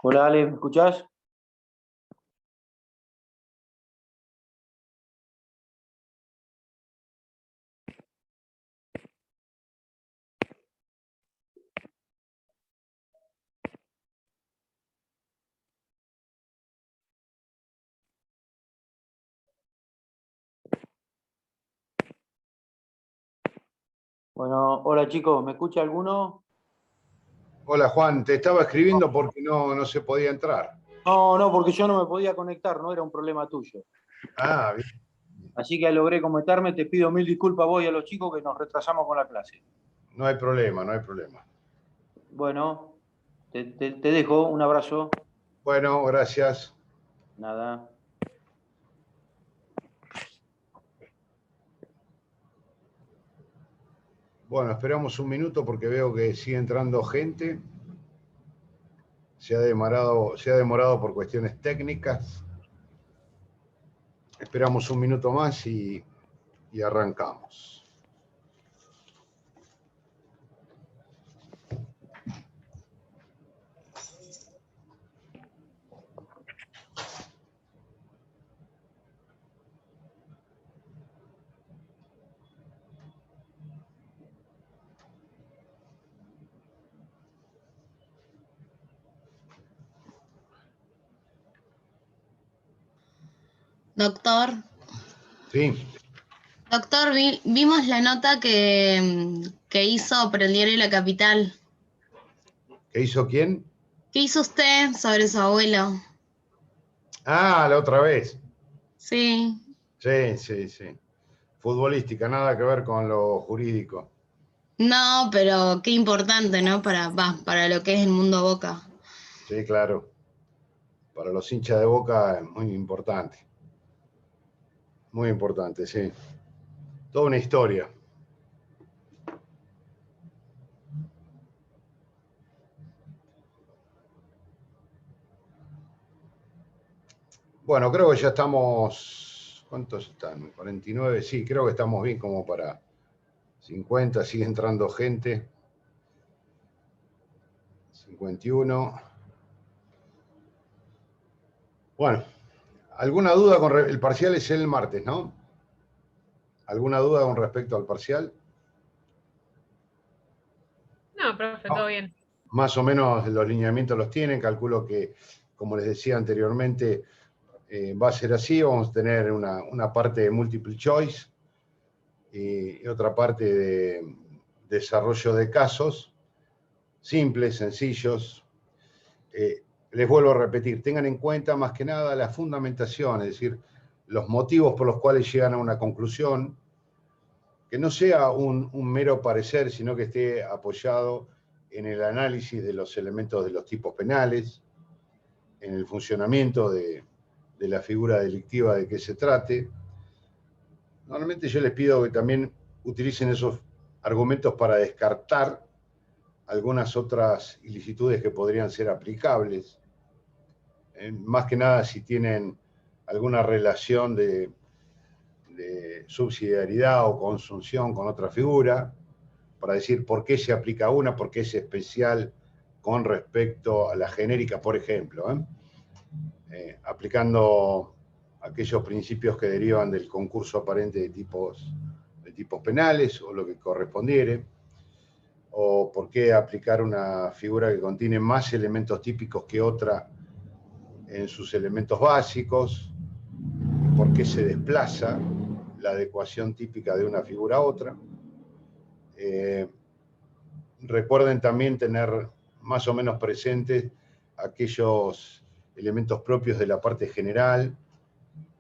Hola Ale, ¿me escuchás? Bueno, hola chicos, ¿me escucha alguno? Hola Juan, te estaba escribiendo porque no se podía entrar. No, porque yo no me podía conectar, no era un problema tuyo. Ah, bien. Así que logré conectarme, te pido mil disculpas a vos y a los chicos que nos retrasamos con la clase. No hay problema, no hay problema. Bueno, te dejo, un abrazo. Bueno, gracias. Nada. Bueno, esperamos un minuto porque veo que sigue entrando gente. Se ha demorado por cuestiones técnicas. Esperamos un minuto más y arrancamos. Doctor, Sí, vimos la nota que hizo para el diario La Capital. ¿qué hizo quién? ¿Qué hizo usted sobre su abuelo? Ah, la otra vez. Sí. Sí. Futbolística, nada que ver con lo jurídico. No, pero qué importante, ¿no? Para lo que es el mundo Boca. Sí, claro. Para los hinchas de Boca es muy importante. Muy importante, sí. Toda una historia. Bueno, creo que ya estamos. ¿Cuántos están? 49. Sí, creo que estamos bien como para 50. Sigue entrando gente. 51. Bueno, ¿alguna duda con el parcial? Es el martes, ¿no? ¿Alguna duda con respecto al parcial? No, profe, todo bien. Más o menos los lineamientos los tienen. Calculo que, como les decía anteriormente, va a ser así. Vamos a tener una parte de multiple choice y otra parte de desarrollo de casos simples, sencillos. Les vuelvo a repetir, tengan en cuenta más que nada la fundamentación, es decir, los motivos por los cuales llegan a una conclusión, que no sea un mero parecer, sino que esté apoyado en el análisis de los elementos de los tipos penales, en el funcionamiento de la figura delictiva de que se trate. Normalmente yo les pido que también utilicen esos argumentos para descartar algunas otras ilicitudes que podrían ser aplicables, más que nada si tienen alguna relación de subsidiariedad o consunción con otra figura, para decir por qué se aplica una, por qué es especial con respecto a la genérica, por ejemplo, aplicando aquellos principios que derivan del concurso aparente de tipos penales o lo que correspondiere, o por qué aplicar una figura que contiene más elementos típicos que otra en sus elementos básicos, por qué se desplaza la adecuación típica de una figura a otra. Recuerden también tener más o menos presentes aquellos elementos propios de la parte general,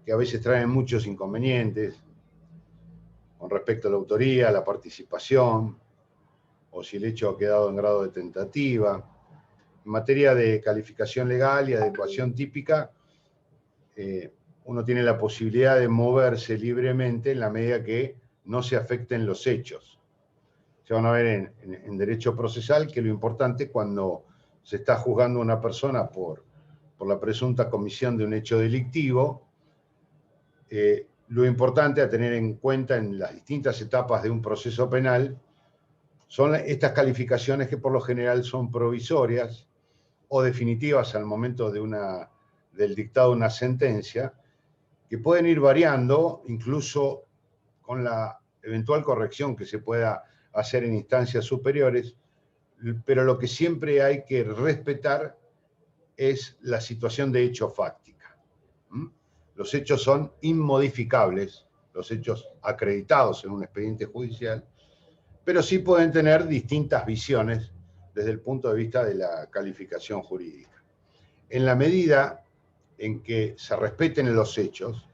que a veces traen muchos inconvenientes con respecto a la autoría, la participación, o si el hecho ha quedado en grado de tentativa. En materia de calificación legal y adecuación típica, uno tiene la posibilidad de moverse libremente en la medida que no se afecten los hechos. Se van a ver en derecho procesal que lo importante cuando se está juzgando a una persona por la presunta comisión de un hecho delictivo, lo importante a tener en cuenta en las distintas etapas de un proceso penal son estas calificaciones que por lo general son provisorias o definitivas al momento del dictado de una sentencia, que pueden ir variando incluso con la eventual corrección que se pueda hacer en instancias superiores, pero lo que siempre hay que respetar es la situación de hecho fáctica. Los hechos son inmodificables, los hechos acreditados en un expediente judicial, pero sí pueden tener distintas visiones desde el punto de vista de la calificación jurídica. En la medida en que se respeten los hechos,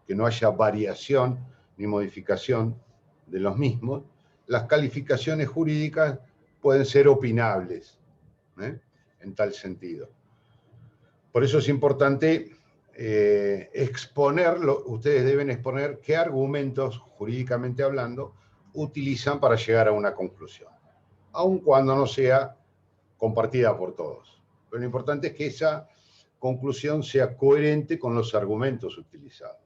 que no haya variación ni modificación de los mismos, las calificaciones jurídicas pueden ser opinables, en tal sentido. Por eso es importante exponerlo, ustedes deben exponer qué argumentos, jurídicamente hablando, utilizan para llegar a una conclusión, aun cuando no sea compartida por todos. Pero lo importante es que esa conclusión sea coherente con los argumentos utilizados.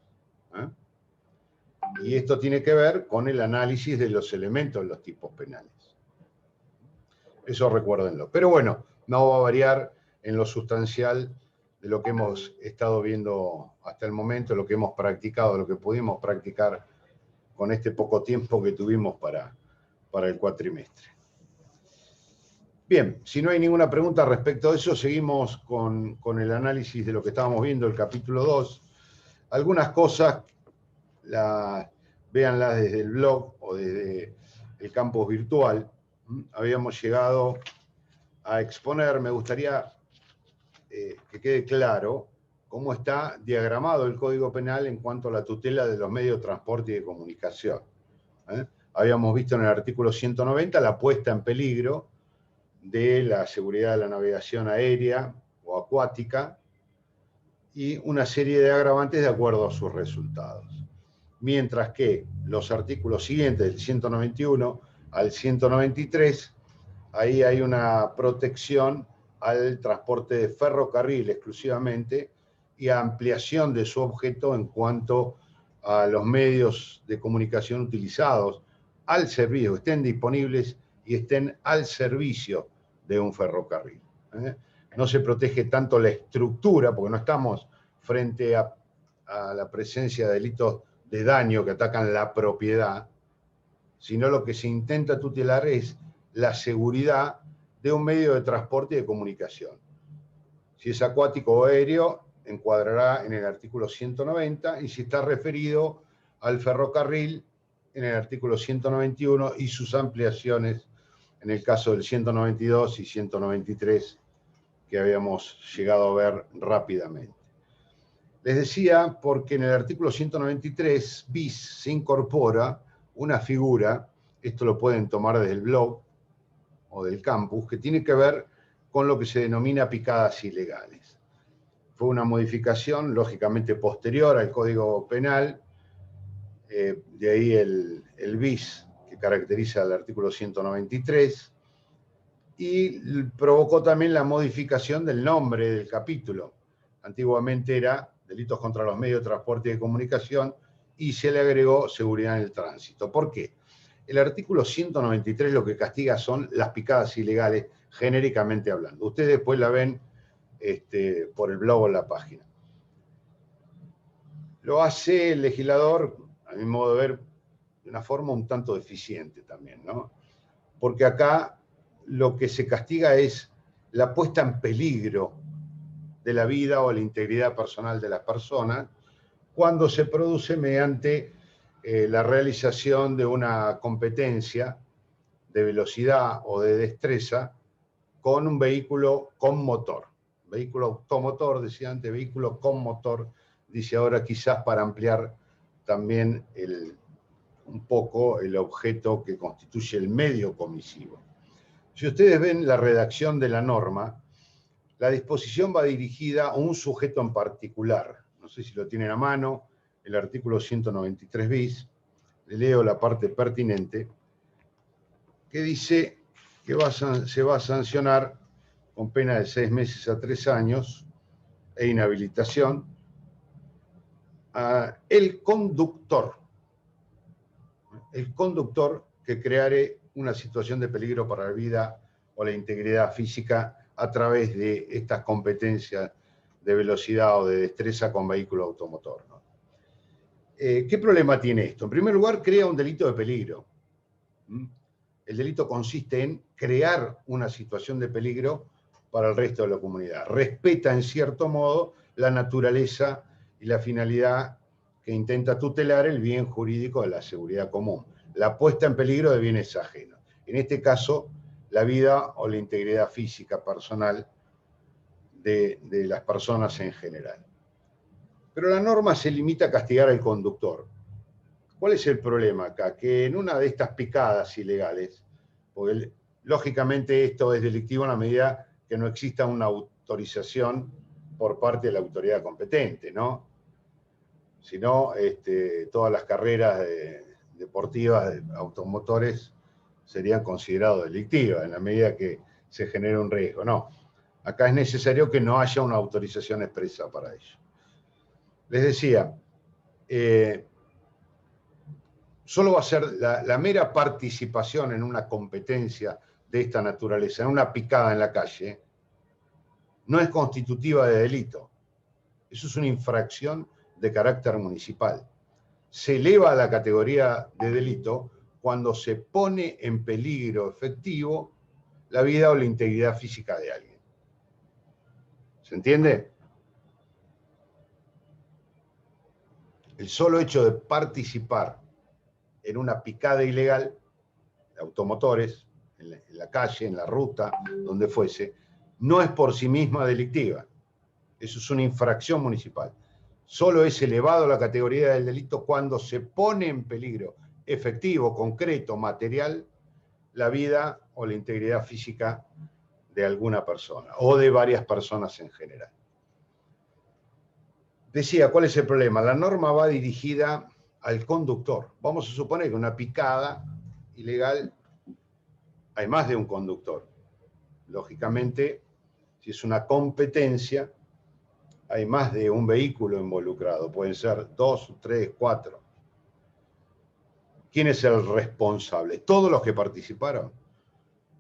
Y esto tiene que ver con el análisis de los elementos de los tipos penales. Eso recuérdenlo. Pero bueno, no va a variar en lo sustancial de lo que hemos estado viendo hasta el momento, lo que hemos practicado, lo que pudimos practicar con este poco tiempo que tuvimos para el cuatrimestre. Bien, si no hay ninguna pregunta respecto a eso, seguimos con el análisis de lo que estábamos viendo, el capítulo 2. Algunas cosas, véanlas desde el blog o desde el campus virtual. Habíamos llegado a exponer, me gustaría que quede claro cómo está diagramado el Código Penal en cuanto a la tutela de los medios de transporte y de comunicación. Habíamos visto en el artículo 190 la puesta en peligro de la seguridad de la navegación aérea o acuática y una serie de agravantes de acuerdo a sus resultados. Mientras que los artículos siguientes, del 191 al 193, ahí hay una protección al transporte de ferrocarril exclusivamente y ampliación de su objeto en cuanto a los medios de comunicación utilizados al servicio, estén disponibles y estén al servicio de un ferrocarril. No se protege tanto la estructura, porque no estamos frente a la presencia de delitos de daño que atacan la propiedad, sino lo que se intenta tutelar es la seguridad de un medio de transporte y de comunicación. Si es acuático o aéreo, encuadrará en el artículo 190, y si está referido al ferrocarril, en el artículo 191 y sus ampliaciones en el caso del 192 y 193 que habíamos llegado a ver rápidamente. Les decía porque en el artículo 193 bis se incorpora una figura, esto lo pueden tomar desde el blog o del campus, que tiene que ver con lo que se denomina picadas ilegales. Fue una modificación lógicamente posterior al Código Penal, de ahí el bis que caracteriza el artículo 193, y provocó también la modificación del nombre del capítulo. Antiguamente era Delitos contra los medios de transporte y de comunicación, y se le agregó Seguridad en el tránsito. ¿Por qué? El artículo 193 lo que castiga son las picadas ilegales, genéricamente hablando. Ustedes después la ven por el blog o en la página. Lo hace el legislador, a mi modo de ver, de una forma un tanto deficiente también, ¿no? Porque acá lo que se castiga es la puesta en peligro de la vida o la integridad personal de las personas cuando se produce mediante la realización de una competencia de velocidad o de destreza con un vehículo con motor. Vehículo automotor, decía antes, vehículo con motor, dice ahora, quizás para ampliar también un poco el objeto que constituye el medio comisivo. Si ustedes ven la redacción de la norma, la disposición va dirigida a un sujeto en particular. No sé si lo tienen a mano, el artículo 193 bis. Le leo la parte pertinente, que dice que se va a sancionar con pena de 6 meses a 3 años e inhabilitación a el conductor que creare una situación de peligro para la vida o la integridad física a través de estas competencias de velocidad o de destreza con vehículo automotor, ¿no? ¿Qué problema tiene esto? En primer lugar, crea un delito de peligro. El delito consiste en crear una situación de peligro para el resto de la comunidad. Respeta, en cierto modo, la naturaleza y la finalidad que intenta tutelar el bien jurídico de la seguridad común. La puesta en peligro de bienes ajenos. En este caso, la vida o la integridad física personal de las personas en general. Pero la norma se limita a castigar al conductor. ¿Cuál es el problema acá? Que en una de estas picadas ilegales, porque lógicamente esto es delictivo en la medida que no exista una autorización por parte de la autoridad competente, ¿no? Si no, todas las carreras deportivas de automotores serían consideradas delictivas en la medida que se genera un riesgo. No, acá es necesario que no haya una autorización expresa para ello. Les decía, solo va a ser la mera participación en una competencia de esta naturaleza, en una picada en la calle, no es constitutiva de delito. Eso es una infracción de carácter municipal. Se eleva a la categoría de delito cuando se pone en peligro efectivo la vida o la integridad física de alguien. ¿Se entiende? El solo hecho de participar en una picada ilegal de automotores, en la calle, en la ruta, donde fuese, no es por sí misma delictiva. Eso es una infracción municipal. Solo es elevado a la categoría del delito cuando se pone en peligro efectivo, concreto, material, la vida o la integridad física de alguna persona o de varias personas en general. Decía, ¿cuál es el problema? La norma va dirigida al conductor. Vamos a suponer que una picada ilegal hay más de un conductor. Lógicamente, si es una competencia, hay más de un vehículo involucrado. Pueden ser 2, 3, 4. ¿Quién es el responsable? ¿Todos los que participaron?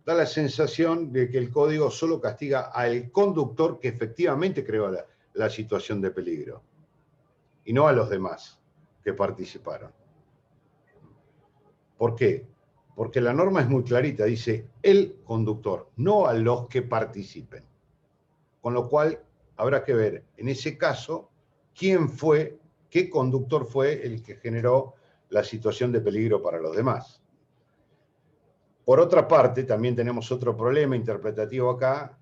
Da la sensación de que el código solo castiga al conductor que efectivamente creó la situación de peligro y no a los demás que participaron. ¿Por qué? Porque la norma es muy clarita, dice el conductor, no a los que participen. Con lo cual habrá que ver en ese caso quién fue, qué conductor fue el que generó la situación de peligro para los demás. Por otra parte, también tenemos otro problema interpretativo acá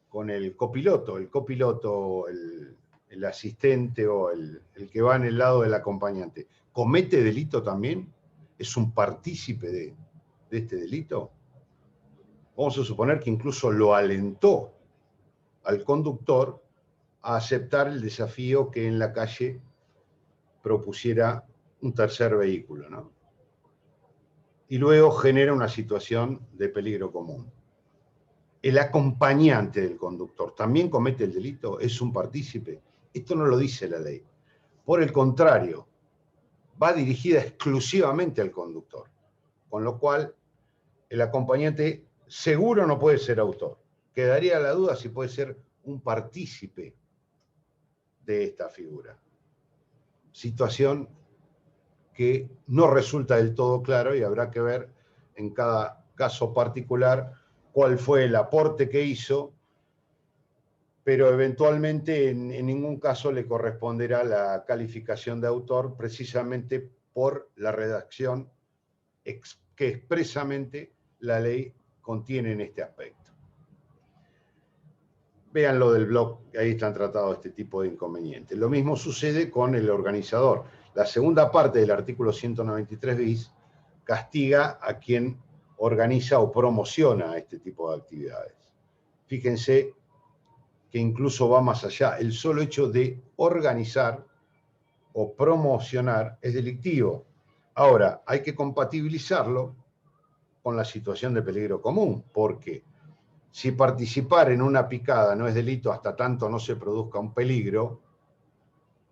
con el copiloto. El copiloto, el asistente o el que va en el lado del acompañante, ¿comete delito también? ¿Es un partícipe de este delito? Vamos a suponer que incluso lo alentó al conductor a aceptar el desafío que en la calle propusiera un tercer vehículo, ¿no? Y luego genera una situación de peligro común. El acompañante del conductor también comete el delito, es un partícipe. Esto no lo dice la ley. Por el contrario, va dirigida exclusivamente al conductor, con lo cual el acompañante seguro no puede ser autor. Quedaría la duda si puede ser un partícipe de esta figura. Situación que no resulta del todo claro y habrá que ver en cada caso particular cuál fue el aporte que hizo, pero eventualmente en ningún caso le corresponderá la calificación de autor precisamente por la redacción que expresamente la ley contiene en este aspecto. Vean lo del blog, ahí están tratados este tipo de inconvenientes. Lo mismo sucede con el organizador. La segunda parte del artículo 193 bis castiga a quien organiza o promociona este tipo de actividades. Fíjense que incluso va más allá. El solo hecho de organizar o promocionar es delictivo. Ahora, hay que compatibilizarlo con la situación de peligro común, porque si participar en una picada no es delito hasta tanto no se produzca un peligro,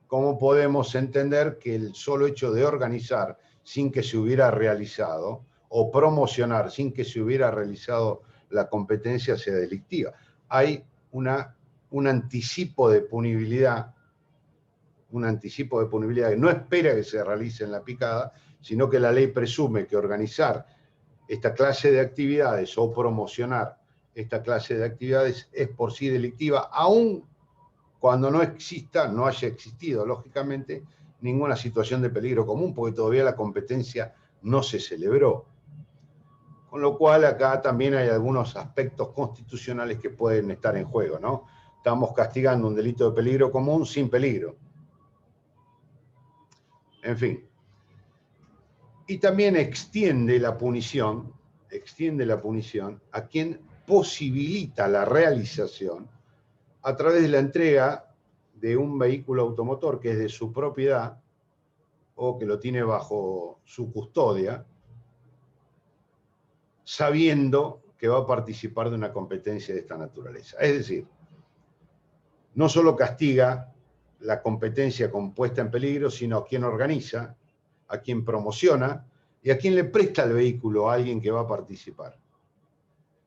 ¿cómo podemos entender que el solo hecho de organizar sin que se hubiera realizado o promocionar sin que se hubiera realizado la competencia sea delictiva? hay un anticipo de punibilidad, que no espera que se realice en la picada, sino que la ley presume que organizar esta clase de actividades o promocionar esta clase de actividades es por sí delictiva, aun cuando no haya existido, lógicamente, ninguna situación de peligro común, porque todavía la competencia no se celebró. Con lo cual acá también hay algunos aspectos constitucionales que pueden estar en juego, ¿no? Estamos castigando un delito de peligro común sin peligro. En fin. Y también extiende la punición a quien posibilita la realización a través de la entrega de un vehículo automotor que es de su propiedad o que lo tiene bajo su custodia, sabiendo que va a participar de una competencia de esta naturaleza. Es decir, no solo castiga la competencia con puesta en peligro, sino a quien organiza, a quien promociona y a quien le presta el vehículo a alguien que va a participar,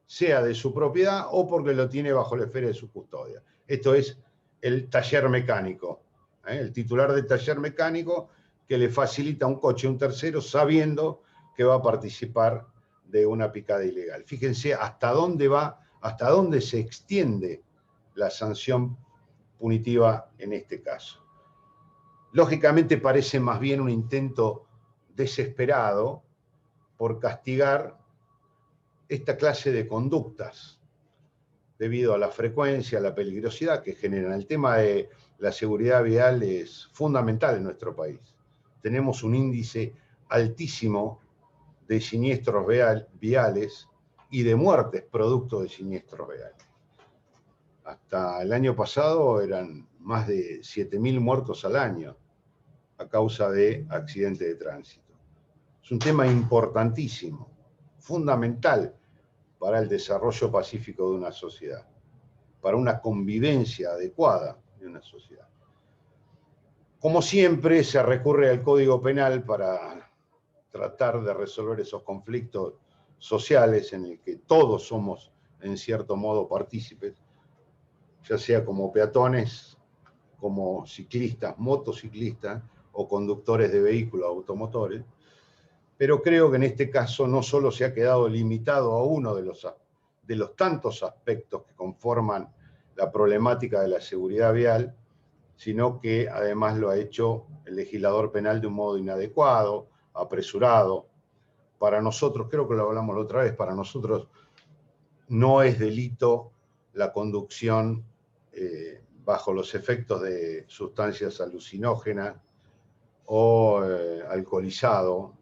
sea de su propiedad o porque lo tiene bajo la esfera de su custodia. Esto es el taller mecánico, el titular del taller mecánico que le facilita un coche a un tercero sabiendo que va a participar de una picada ilegal. Fíjense hasta dónde se extiende la sanción punitiva en este caso. Lógicamente parece más bien un intento desesperado por castigar esta clase de conductas debido a la frecuencia, a la peligrosidad que generan. El tema de la seguridad vial es fundamental en nuestro país. Tenemos un índice altísimo de siniestros viales y de muertes producto de siniestros viales. Hasta el año pasado eran más de 7.000 muertos al año a causa de accidentes de tránsito. Es un tema importantísimo, fundamental para el desarrollo pacífico de una sociedad, para una convivencia adecuada de una sociedad. Como siempre, se recurre al Código Penal para tratar de resolver esos conflictos sociales en el que todos somos, en cierto modo, partícipes, ya sea como peatones, como ciclistas, motociclistas o conductores de vehículos automotores. Pero creo que en este caso no solo se ha quedado limitado a uno de los tantos aspectos que conforman la problemática de la seguridad vial, sino que además lo ha hecho el legislador penal de un modo inadecuado, apresurado. Para nosotros, creo que lo hablamos la otra vez, para nosotros no es delito la conducción bajo los efectos de sustancias alucinógenas o alcoholizado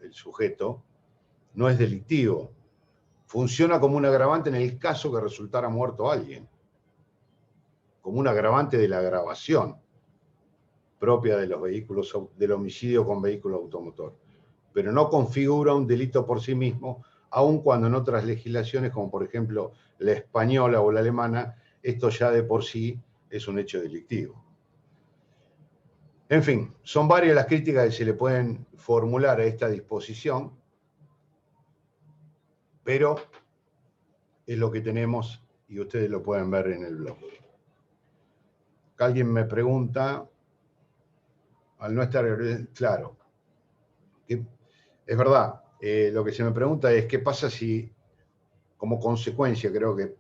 el sujeto, no es delictivo. Funciona como un agravante en el caso que resultara muerto alguien, como un agravante de la agravación propia de los vehículos, del homicidio con vehículo automotor, pero no configura un delito por sí mismo, aun cuando en otras legislaciones, como por ejemplo la española o la alemana, esto ya de por sí es un hecho delictivo. En fin, son varias las críticas que se le pueden formular a esta disposición, pero es lo que tenemos y ustedes lo pueden ver en el blog. Alguien me pregunta, al no estar claro, que es verdad, lo que se me pregunta es qué pasa si, como consecuencia, creo que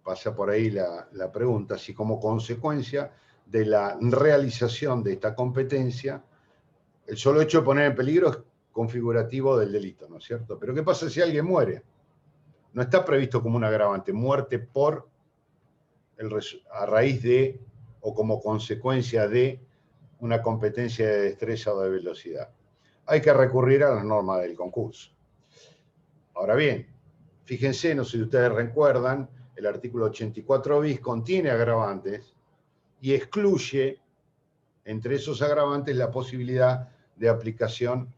pasa por ahí la pregunta, si como consecuencia de la realización de esta competencia, el solo hecho de poner en peligro es configurativo del delito, ¿no es cierto? Pero ¿qué pasa si alguien muere? No está previsto como un agravante, muerte a raíz de o como consecuencia de una competencia de destreza o de velocidad. Hay que recurrir a las normas del concurso. Ahora bien, fíjense, no sé si ustedes recuerdan, el artículo 84 bis contiene agravantes y excluye entre esos agravantes la posibilidad de aplicación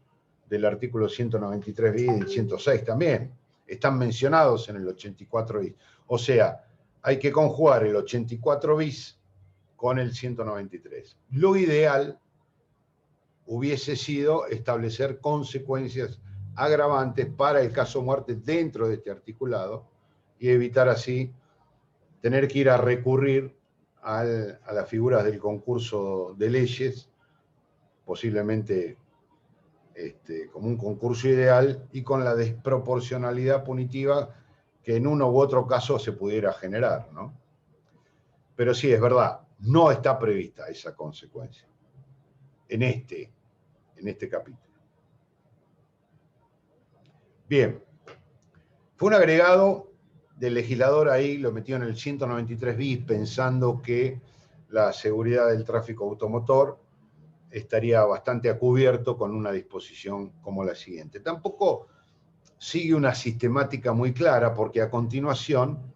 del artículo 193 bis y 106 también. Están mencionados en el 84 bis. O sea, hay que conjugar el 84 bis con el 193. Lo ideal hubiese sido establecer consecuencias agravantes para el caso muerte dentro de este articulado y evitar así tener que ir a recurrir a las figuras del concurso de leyes, posiblemente como un concurso ideal, y con la desproporcionalidad punitiva que en uno u otro caso se pudiera generar, ¿no? Pero sí, es verdad, no está prevista esa consecuencia en este capítulo. Bien, fue un agregado del legislador ahí, lo metió en el 193 bis pensando que la seguridad del tráfico automotor estaría bastante a cubierto con una disposición como la siguiente. Tampoco sigue una sistemática muy clara, porque a continuación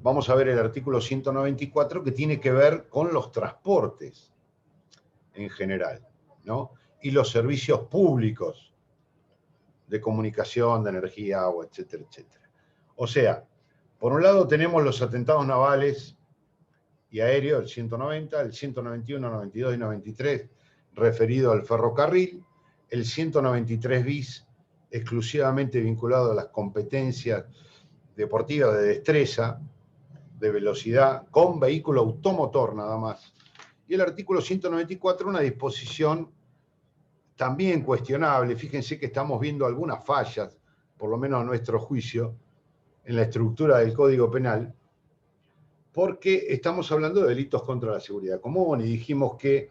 vamos a ver el artículo 194 que tiene que ver con los transportes en general, ¿no? Y los servicios públicos de comunicación, de energía, agua, etcétera, etcétera. O sea, por un lado tenemos los atentados navales y aéreos, el 190, el 191, 92 y 93, referido al ferrocarril, el 193 bis, exclusivamente vinculado a las competencias deportivas de destreza, de velocidad, con vehículo automotor nada más. Y el artículo 194, una disposición también cuestionable. Fíjense que estamos viendo algunas fallas, por lo menos a nuestro juicio, en la estructura del Código Penal, porque estamos hablando de delitos contra la seguridad común y dijimos que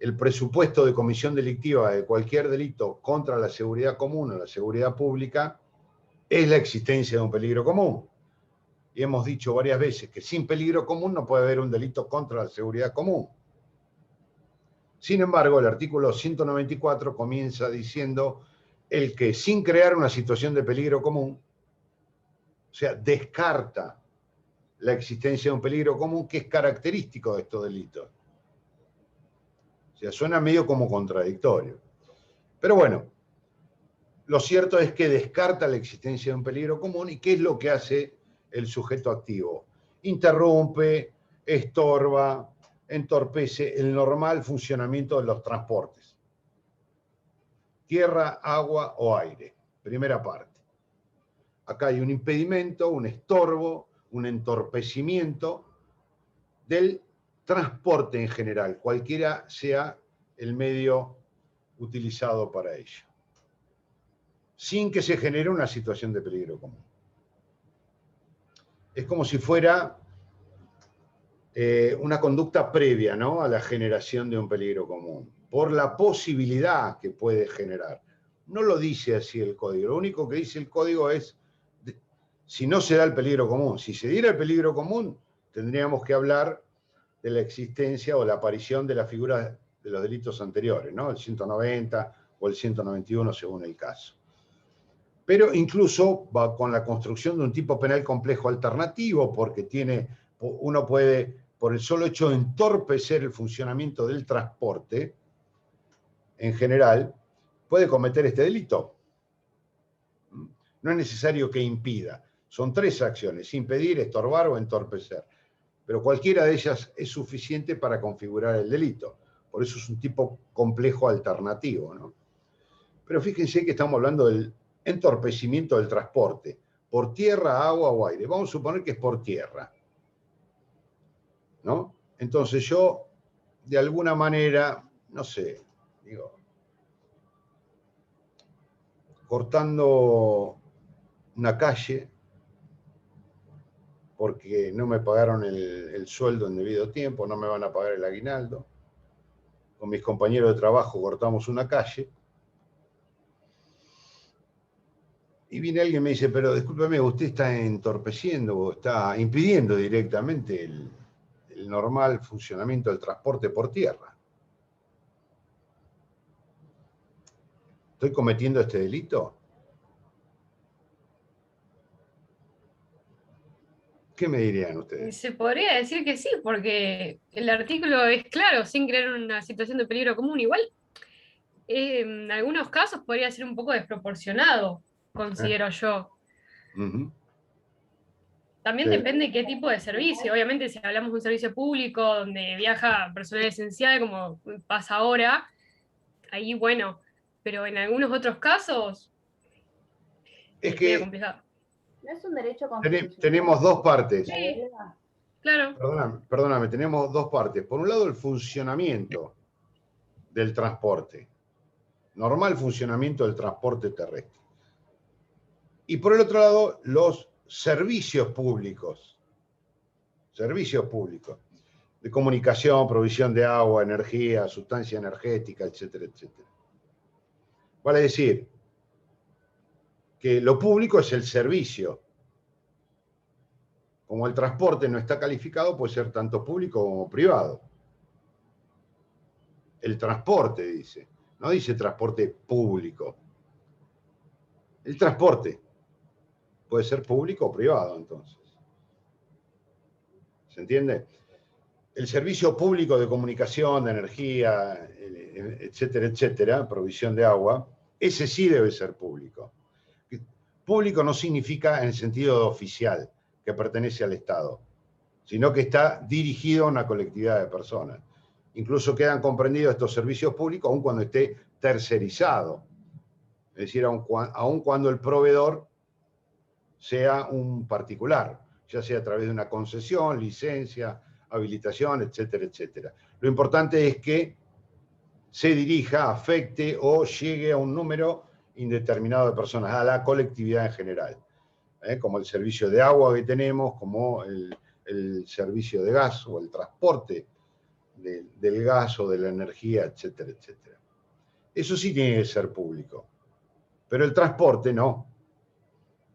el presupuesto de comisión delictiva de cualquier delito contra la seguridad común o la seguridad pública es la existencia de un peligro común. Y hemos dicho varias veces que sin peligro común no puede haber un delito contra la seguridad común. Sin embargo, el artículo 194 comienza diciendo el que sin crear una situación de peligro común, o sea, descarta la existencia de un peligro común que es característico de estos delitos. O sea, suena medio como contradictorio. Pero bueno, lo cierto es que descarta la existencia de un peligro común. ¿Y qué es lo que hace el sujeto activo? Interrumpe, estorba, entorpece el normal funcionamiento de los transportes. Tierra, agua o aire. Primera parte. Acá hay un impedimento, un estorbo, un entorpecimiento del transporte en general, cualquiera sea el medio utilizado para ello, sin que se genere una situación de peligro común. Es como si fuera una conducta previa, ¿no?, a la generación de un peligro común, por la posibilidad que puede generar. No lo dice así el código, lo único que dice el código es si no se da el peligro común. Si se diera el peligro común, tendríamos que hablar de la existencia o la aparición de la figura de los delitos anteriores, ¿no?, el 190 o el 191 según el caso. Pero incluso va con la construcción de un tipo penal complejo alternativo, porque uno puede, por el solo hecho de entorpecer el funcionamiento del transporte, en general, puede cometer este delito. No es necesario que impida. Son tres acciones: impedir, estorbar o entorpecer. Pero cualquiera de ellas es suficiente para configurar el delito. Por eso es un tipo complejo alternativo, ¿no? Pero fíjense que estamos hablando del entorpecimiento del transporte, por tierra, agua o aire. Vamos a suponer que es por tierra, ¿no? Entonces yo, de alguna manera, no sé, digo, cortando una calle, porque no me pagaron el sueldo en debido tiempo, no me van a pagar el aguinaldo. Con mis compañeros de trabajo cortamos una calle. Y viene alguien y me dice, pero discúlpeme, usted está entorpeciendo o está impidiendo directamente el normal funcionamiento del transporte por tierra. ¿Estoy cometiendo este delito? ¿Qué me dirían ustedes? Se podría decir que sí, porque el artículo es claro, sin crear una situación de peligro común. Igual, en algunos casos podría ser un poco desproporcionado, considero yo. Uh-huh. También Sí. depende qué tipo de servicio. Obviamente, si hablamos de un servicio público donde viaja personal esencial, como pasa ahora, ahí bueno, pero en algunos otros casos Es es medio que complicado. ¿No es un derecho constitucional? Tenemos dos partes. Sí, claro. Perdóname, tenemos dos partes. Por un lado, el funcionamiento del transporte. Normal funcionamiento del transporte terrestre. Y por el otro lado, los servicios públicos. Servicios públicos. De comunicación, provisión de agua, energía, sustancia energética, etcétera, etcétera. Vale decir que lo público es el servicio. Como el transporte no está calificado, puede ser tanto público como privado. El transporte dice, no dice transporte público. El transporte puede ser público o privado, entonces. ¿Se entiende? El servicio público de comunicación, de energía, etcétera, etcétera, provisión de agua, ese sí debe ser público. Público no significa en el sentido oficial, que pertenece al Estado, sino que está dirigido a una colectividad de personas. Incluso quedan comprendidos estos servicios públicos aun cuando esté tercerizado. Es decir, aun cuando el proveedor sea un particular, ya sea a través de una concesión, licencia, habilitación, etcétera, etcétera. Lo importante es que se dirija, afecte o llegue a un número indeterminado de personas, a la colectividad en general, como el servicio de agua que tenemos, como el servicio de gas o el transporte del gas o de la energía, etcétera, etcétera. Eso sí tiene que ser público, pero el transporte no.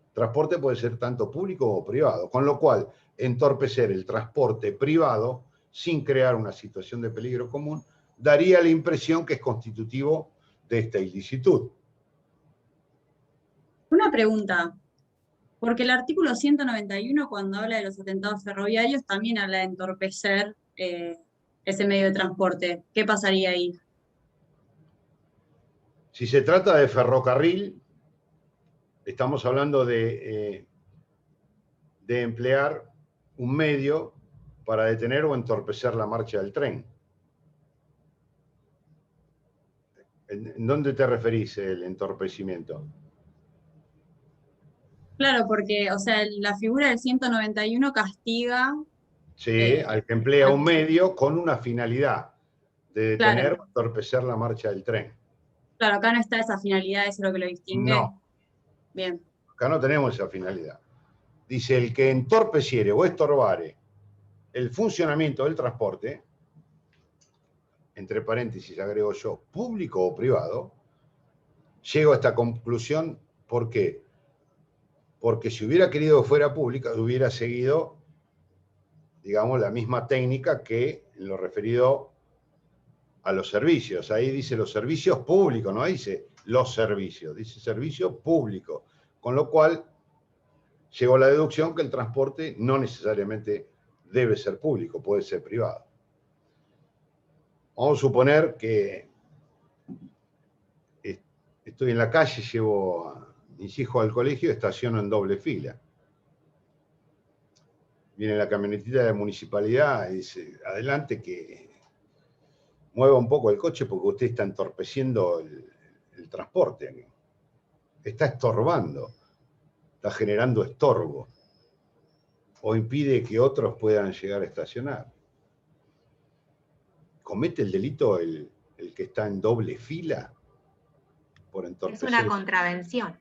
El transporte puede ser tanto público o privado, con lo cual entorpecer el transporte privado sin crear una situación de peligro común daría la impresión que es constitutivo de esta ilicitud. Una pregunta, porque el artículo 191, cuando habla de los atentados ferroviarios, también habla de entorpecer ese medio de transporte. ¿Qué pasaría ahí? Si se trata de ferrocarril, estamos hablando de emplear un medio para detener o entorpecer la marcha del tren. ¿En dónde te referís el entorpecimiento? Claro, porque, o sea, la figura del 191 castiga... Sí, al que emplea un medio con una finalidad de detener o entorpecer la marcha del tren. Claro, acá no está esa finalidad, eso es lo que lo distingue. No. Bien. Acá no tenemos esa finalidad. Dice, el que entorpeciere o estorbare el funcionamiento del transporte, entre paréntesis agrego yo, público o privado, llego a esta conclusión, ¿por qué? Porque si hubiera querido que fuera pública, hubiera seguido, digamos, la misma técnica que en lo referido a los servicios. Ahí dice los servicios públicos, no dice los servicios, dice servicio público. Con lo cual, llegó a la deducción que el transporte no necesariamente debe ser público, puede ser privado. Vamos a suponer que estoy en la calle, llevo a mis hijos al colegio, estaciono en doble fila. Viene la camionetita de la municipalidad y dice, adelante que mueva un poco el coche porque usted está entorpeciendo el transporte. Está estorbando, está generando estorbo o impide que otros puedan llegar a estacionar. ¿Comete el delito el que está en doble fila por entorpecer? Es una contravención.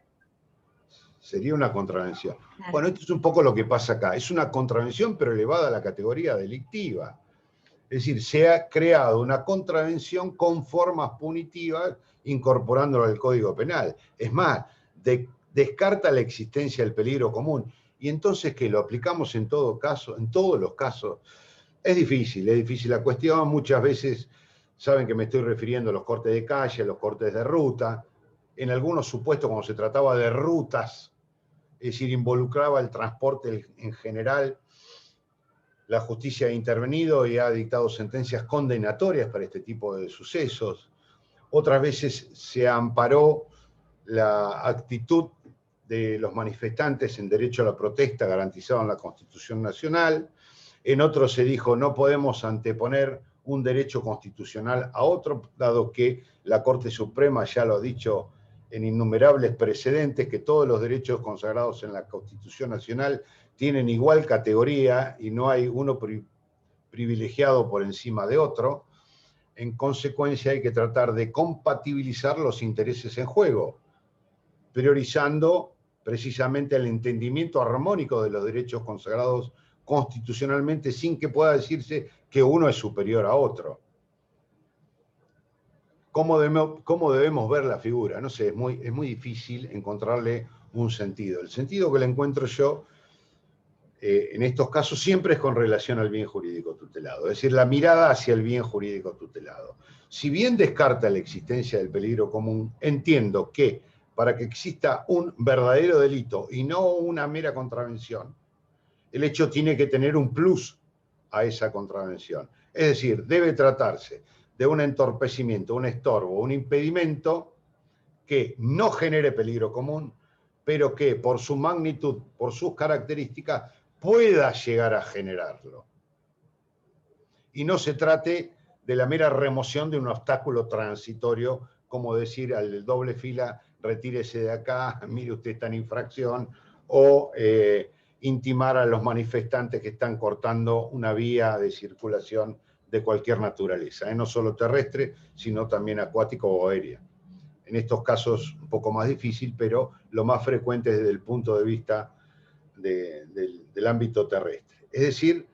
Sería una contravención. Claro. Bueno, esto es un poco lo que pasa acá. Es una contravención, pero elevada a la categoría delictiva. Es decir, se ha creado una contravención con formas punitivas incorporándolo al Código Penal. Es más, descarta la existencia del peligro común. Y entonces, ¿qué? ¿Lo aplicamos en todo caso, en todos los casos? Es difícil la cuestión. Muchas veces saben que me estoy refiriendo a los cortes de calle, a los cortes de ruta. En algunos supuestos, cuando se trataba de rutas, es decir, involucraba el transporte en general, la justicia ha intervenido y ha dictado sentencias condenatorias para este tipo de sucesos. Otras veces se amparó la actitud de los manifestantes en derecho a la protesta garantizado en la Constitución Nacional. En otros se dijo, no podemos anteponer un derecho constitucional a otro, dado que la Corte Suprema ya lo ha dicho en innumerables precedentes que todos los derechos consagrados en la Constitución Nacional tienen igual categoría y no hay uno privilegiado por encima de otro. En consecuencia, hay que tratar de compatibilizar los intereses en juego, priorizando precisamente el entendimiento armónico de los derechos consagrados constitucionalmente sin que pueda decirse que uno es superior a otro. ¿Cómo debemos ver la figura? No sé, es muy difícil encontrarle un sentido. El sentido que le encuentro yo en estos casos siempre es con relación al bien jurídico tutelado, es decir, la mirada hacia el bien jurídico tutelado. Si bien descarta la existencia del peligro común, entiendo que para que exista un verdadero delito y no una mera contravención, el hecho tiene que tener un plus a esa contravención. Es decir, debe tratarse de un entorpecimiento, un estorbo, un impedimento que no genere peligro común, pero que por su magnitud, por sus características, pueda llegar a generarlo. Y no se trate de la mera remoción de un obstáculo transitorio, como decir al doble fila, retírese de acá, mire usted está en infracción, o intimar a los manifestantes que están cortando una vía de circulación de cualquier naturaleza, no solo terrestre, sino también acuático o aérea. En estos casos un poco más difícil, pero lo más frecuente desde el punto de vista del ámbito terrestre. Es decir,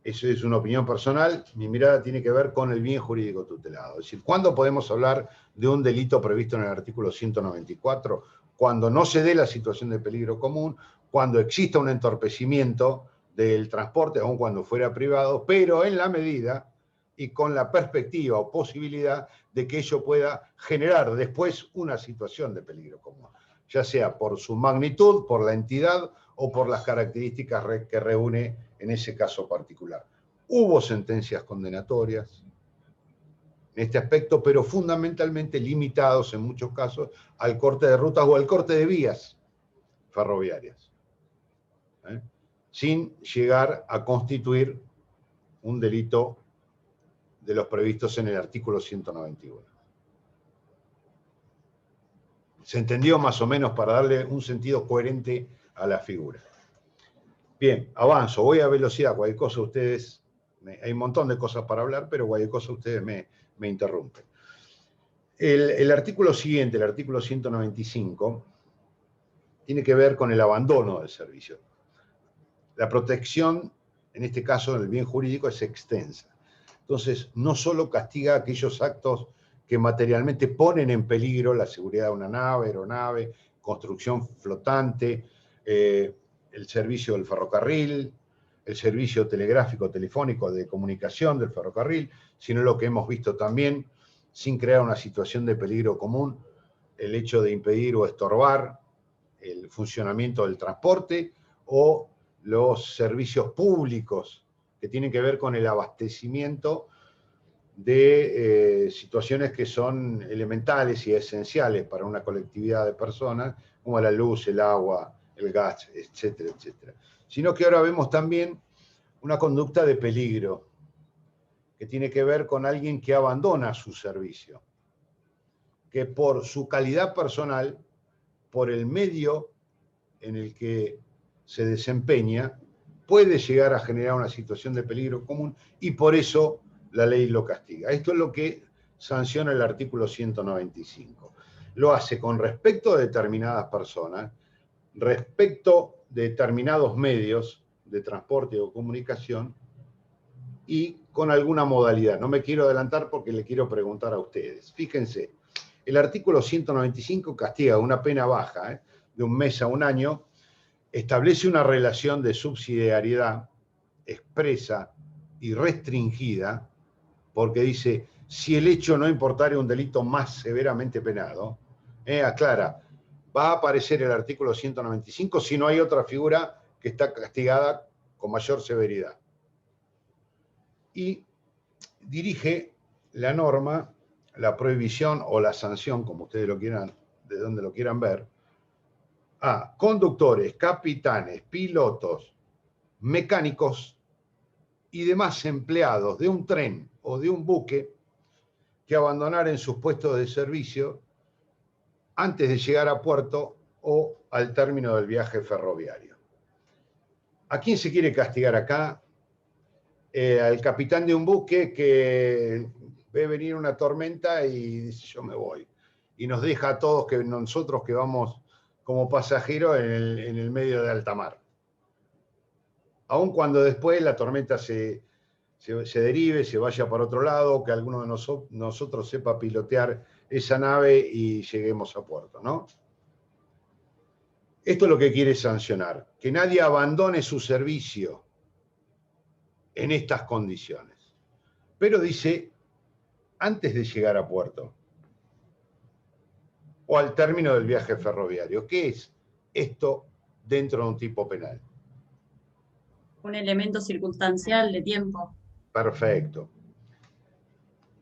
eso es una opinión personal, mi mirada tiene que ver con el bien jurídico tutelado. Es decir, ¿cuándo podemos hablar de un delito previsto en el artículo 194? Cuando no se dé la situación de peligro común, cuando exista un entorpecimiento del transporte, aun cuando fuera privado, pero en la medida y con la perspectiva o posibilidad de que ello pueda generar después una situación de peligro común, ya sea por su magnitud, por la entidad o por las características que reúne en ese caso particular. Hubo sentencias condenatorias en este aspecto, pero fundamentalmente limitados en muchos casos al corte de rutas o al corte de vías ferroviarias, sin llegar a constituir un delito de los previstos en el artículo 191. ¿Se entendió más o menos para darle un sentido coherente a la figura? Bien, avanzo, voy a velocidad, cualquier cosa ustedes, hay un montón de cosas para hablar, pero cualquier cosa ustedes me interrumpen. El artículo siguiente, el artículo 195, tiene que ver con el abandono del servicio. La protección, en este caso del bien jurídico, es extensa. Entonces, no solo castiga aquellos actos que materialmente ponen en peligro la seguridad de una nave, aeronave, construcción flotante, el servicio del ferrocarril, el servicio telegráfico, telefónico de comunicación del ferrocarril, sino lo que hemos visto también, sin crear una situación de peligro común, el hecho de impedir o estorbar el funcionamiento del transporte o los servicios públicos que tienen que ver con el abastecimiento de situaciones que son elementales y esenciales para una colectividad de personas, como la luz, el agua, el gas, etcétera, etcétera. Sino que ahora vemos también una conducta de peligro, que tiene que ver con alguien que abandona su servicio, que por su calidad personal, por el medio en el que se desempeña, puede llegar a generar una situación de peligro común y por eso la ley lo castiga. Esto es lo que sanciona el artículo 195. Lo hace con respecto a determinadas personas, respecto de determinados medios de transporte o comunicación y con alguna modalidad. No me quiero adelantar porque le quiero preguntar a ustedes. Fíjense, el artículo 195 castiga una pena baja, de 1 mes a 1 año, establece una relación de subsidiariedad expresa y restringida, porque dice, si el hecho no importare un delito más severamente penado, aclara, va a aparecer el artículo 195 si no hay otra figura que está castigada con mayor severidad. Y dirige la norma, la prohibición o la sanción, como ustedes lo quieran, de donde lo quieran ver, a conductores, capitanes, pilotos, mecánicos y demás empleados de un tren o de un buque que abandonaren sus puestos de servicio antes de llegar a puerto o al término del viaje ferroviario. ¿A quién se quiere castigar acá? Al capitán de un buque que ve venir una tormenta y dice yo me voy. Y nos deja a todos nosotros que vamos como pasajeros en el medio de alta mar. Aun cuando después la tormenta se derive, se vaya para otro lado, que alguno de nosotros sepa pilotear esa nave y lleguemos a puerto, ¿no? Esto es lo que quiere sancionar, que nadie abandone su servicio en estas condiciones. Pero dice, antes de llegar a puerto o al término del viaje ferroviario. ¿Qué es esto dentro de un tipo penal? Un elemento circunstancial de tiempo. Perfecto.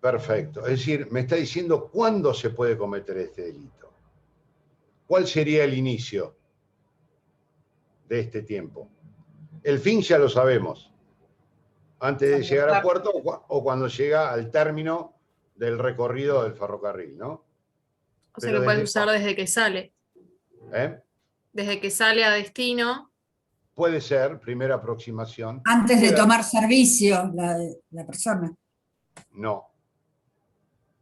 Perfecto. Es decir, me está diciendo cuándo se puede cometer este delito. ¿Cuál sería el inicio de este tiempo? El fin ya lo sabemos. Antes de llegar a puerto o cuando llega al término del recorrido del ferrocarril, ¿no? O sea que puedes usar desde que sale. ¿Eh? Desde que sale a destino. Puede ser, primera aproximación. Antes de tomar servicio, la persona. No.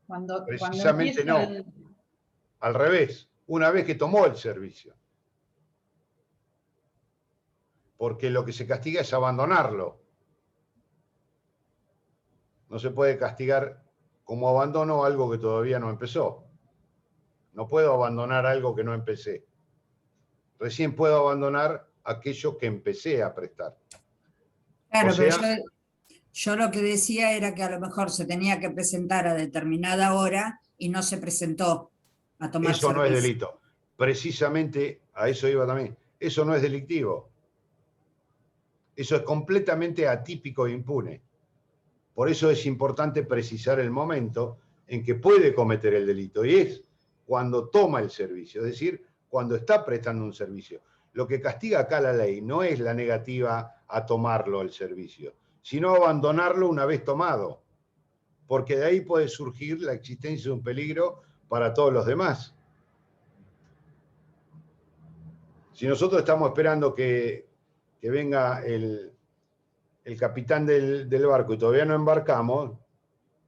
Cuando Precisamente no. Al revés, una vez que tomó el servicio. Porque lo que se castiga es abandonarlo. No se puede castigar como abandono algo que todavía no empezó. No puedo abandonar algo que no empecé. Recién puedo abandonar aquello que empecé a prestar. Claro, O sea, pero yo lo que decía era que a lo mejor se tenía que presentar a determinada hora y no se presentó a tomar eso servicio. no es delito. Precisamente a eso iba también. Eso no es delictivo. Eso es completamente atípico e impune. Por eso es importante precisar el momento en que puede cometer el delito, y es cuando toma el servicio, es decir, cuando está prestando un servicio. Lo que castiga acá la ley no es la negativa a tomarlo el servicio, sino abandonarlo una vez tomado, porque de ahí puede surgir la existencia de un peligro para todos los demás. Si nosotros estamos esperando que venga el capitán del barco y todavía no embarcamos,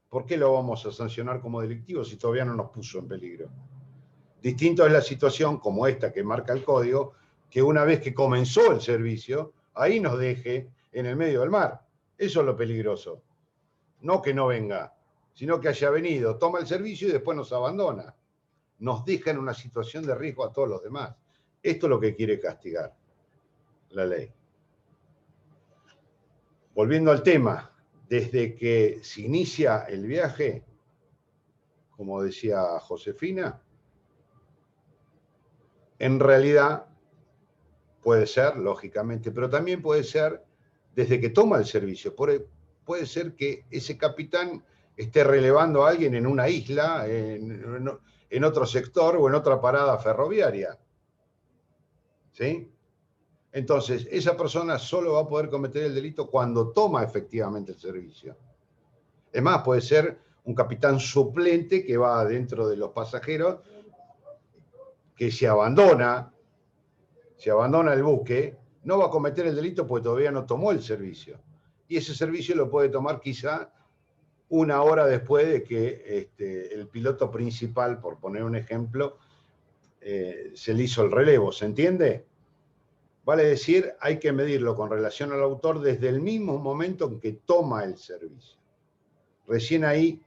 ¿por qué lo vamos a sancionar como delictivo si todavía no nos puso en peligro? Distinto es la situación como esta que marca el código, que una vez que comenzó el servicio, ahí nos deje en el medio del mar. Eso es lo peligroso. No que no venga, sino que haya venido, toma el servicio y después nos abandona. Nos deja en una situación de riesgo a todos los demás. Esto es lo que quiere castigar la ley. Volviendo al tema, desde que se inicia el viaje, como decía Josefina, en realidad puede ser, lógicamente, pero también puede ser desde que toma el servicio. Puede ser que ese capitán esté relevando a alguien en una isla, en otro sector o en otra parada ferroviaria. ¿Sí? Entonces, esa persona solo va a poder cometer el delito cuando toma efectivamente el servicio. Es más, puede ser un capitán suplente que va dentro de los pasajeros, que se abandona el buque, no va a cometer el delito porque todavía no tomó el servicio. Y ese servicio lo puede tomar quizá una hora después de que el piloto principal, por poner un ejemplo, se le hizo el relevo. ¿Se entiende? Vale decir, hay que medirlo con relación al autor desde el mismo momento en que toma el servicio. Recién ahí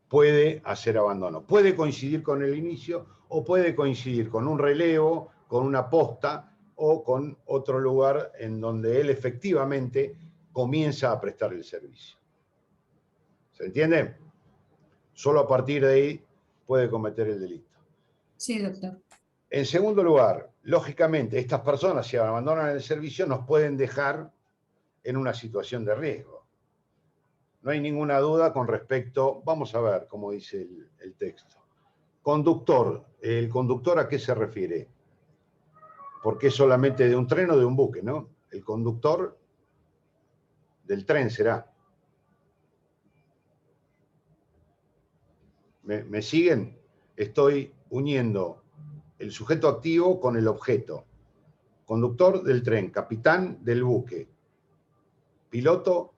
puede hacer abandono. Puede coincidir con el inicio o puede coincidir con un relevo, con una posta o con otro lugar en donde él efectivamente comienza a prestar el servicio. ¿Se entiende? Solo a partir de ahí puede cometer el delito. Sí, doctor. En segundo lugar, lógicamente, estas personas, si abandonan el servicio, nos pueden dejar en una situación de riesgo. No hay ninguna duda con respecto, vamos a ver cómo dice el texto. Conductor, ¿el conductor a qué se refiere? Porque es solamente de un tren o de un buque, ¿no? El conductor del tren será. ¿Me siguen? Estoy uniendo el sujeto activo con el objeto. Conductor del tren, capitán del buque, piloto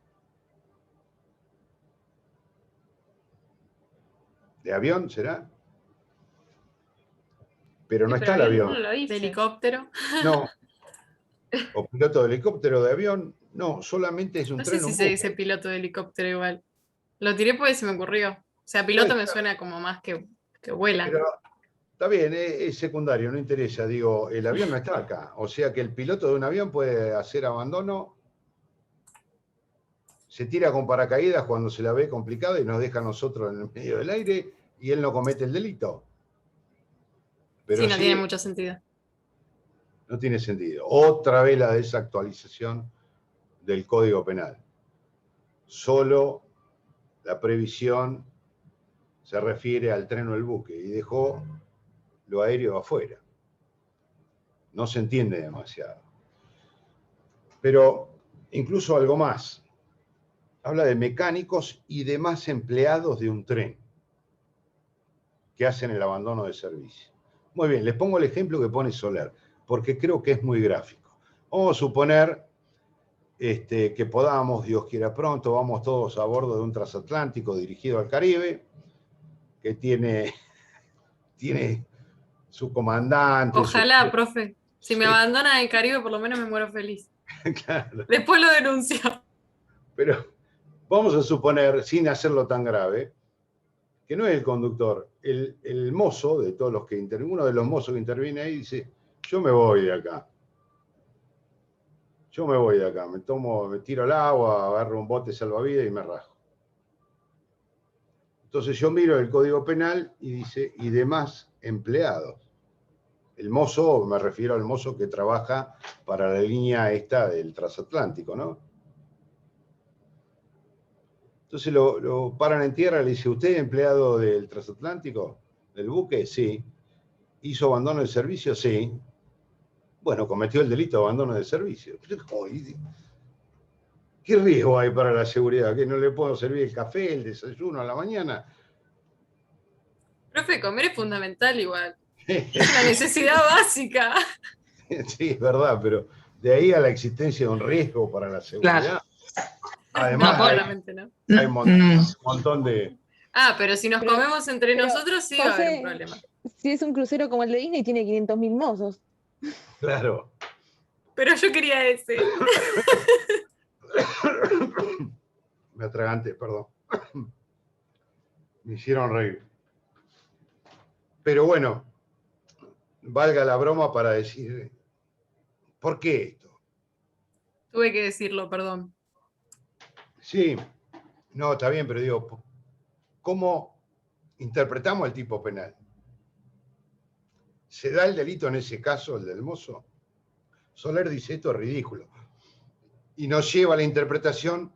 de avión, ¿será? Pero no Sí, está pero el ahí avión. no lo De dice. helicóptero. No. O piloto de helicóptero, de avión. No, solamente es un No sé tren, si un se buque. dice piloto de helicóptero igual. Lo tiré porque se me ocurrió. O sea, piloto me suena como más que vuela. Pero está bien, es secundario, no interesa. Digo, el avión no está acá. O sea que el piloto de un avión puede hacer abandono, se tira con paracaídas cuando se la ve complicada y nos deja a nosotros en el medio del aire y él no comete el delito. Pero Sí, no sí, tiene mucho sentido. no tiene sentido. Otra vez la desactualización del Código Penal. Solo la previsión se refiere al tren o el buque y dejó lo aéreo afuera. No se entiende demasiado. Pero incluso algo más. Habla de mecánicos y demás empleados de un tren que hacen el abandono de servicio. Muy bien, les pongo el ejemplo que pone Soler, porque creo que es muy gráfico. Vamos a suponer que podamos, Dios quiera pronto, vamos todos a bordo de un transatlántico dirigido al Caribe, que tiene su comandante. Ojalá, profe. Si me Sí. abandonan en el Caribe, por lo menos me muero feliz. Claro. Después lo denuncio. Pero vamos a suponer, sin hacerlo tan grave, que no es el conductor, el mozo de todos los que intervienen, uno de los mozos que interviene ahí dice, yo me voy de acá. Yo me voy de acá, me tiro al agua, agarro un bote salvavidas y me rajo. Entonces yo miro el Código Penal y dice, y demás empleados. El mozo, me refiero al mozo que trabaja para la línea esta del transatlántico, ¿no? Entonces lo paran en tierra y le dice, ¿usted es empleado del transatlántico? ¿Del buque? Sí. ¿Hizo abandono del servicio? Sí. Bueno, cometió el delito de abandono del servicio. ¿Qué riesgo hay para la seguridad? ¿Que no le puedo servir el café, el desayuno a la mañana? Profe, comer es fundamental igual. Es una necesidad básica. Sí, es verdad, pero de ahí a la existencia de un riesgo para la seguridad. Claro. Además, No, claramente no. hay un montón de... Ah, pero si nos Pero- comemos entre pero, nosotros, sí va a haber un José, problema. Si es un crucero como el de Disney, tiene 500.000 mozos. Claro. Pero yo quería ese. Me atraganté, perdón. Me hicieron reír. Pero bueno, valga la broma para decir, ¿por qué esto? Tuve que decirlo, perdón. Sí, no, está bien, pero digo, ¿cómo interpretamos el tipo penal? ¿Se da el delito en ese caso, el del mozo? Soler dice esto es ridículo. Y nos lleva a la interpretación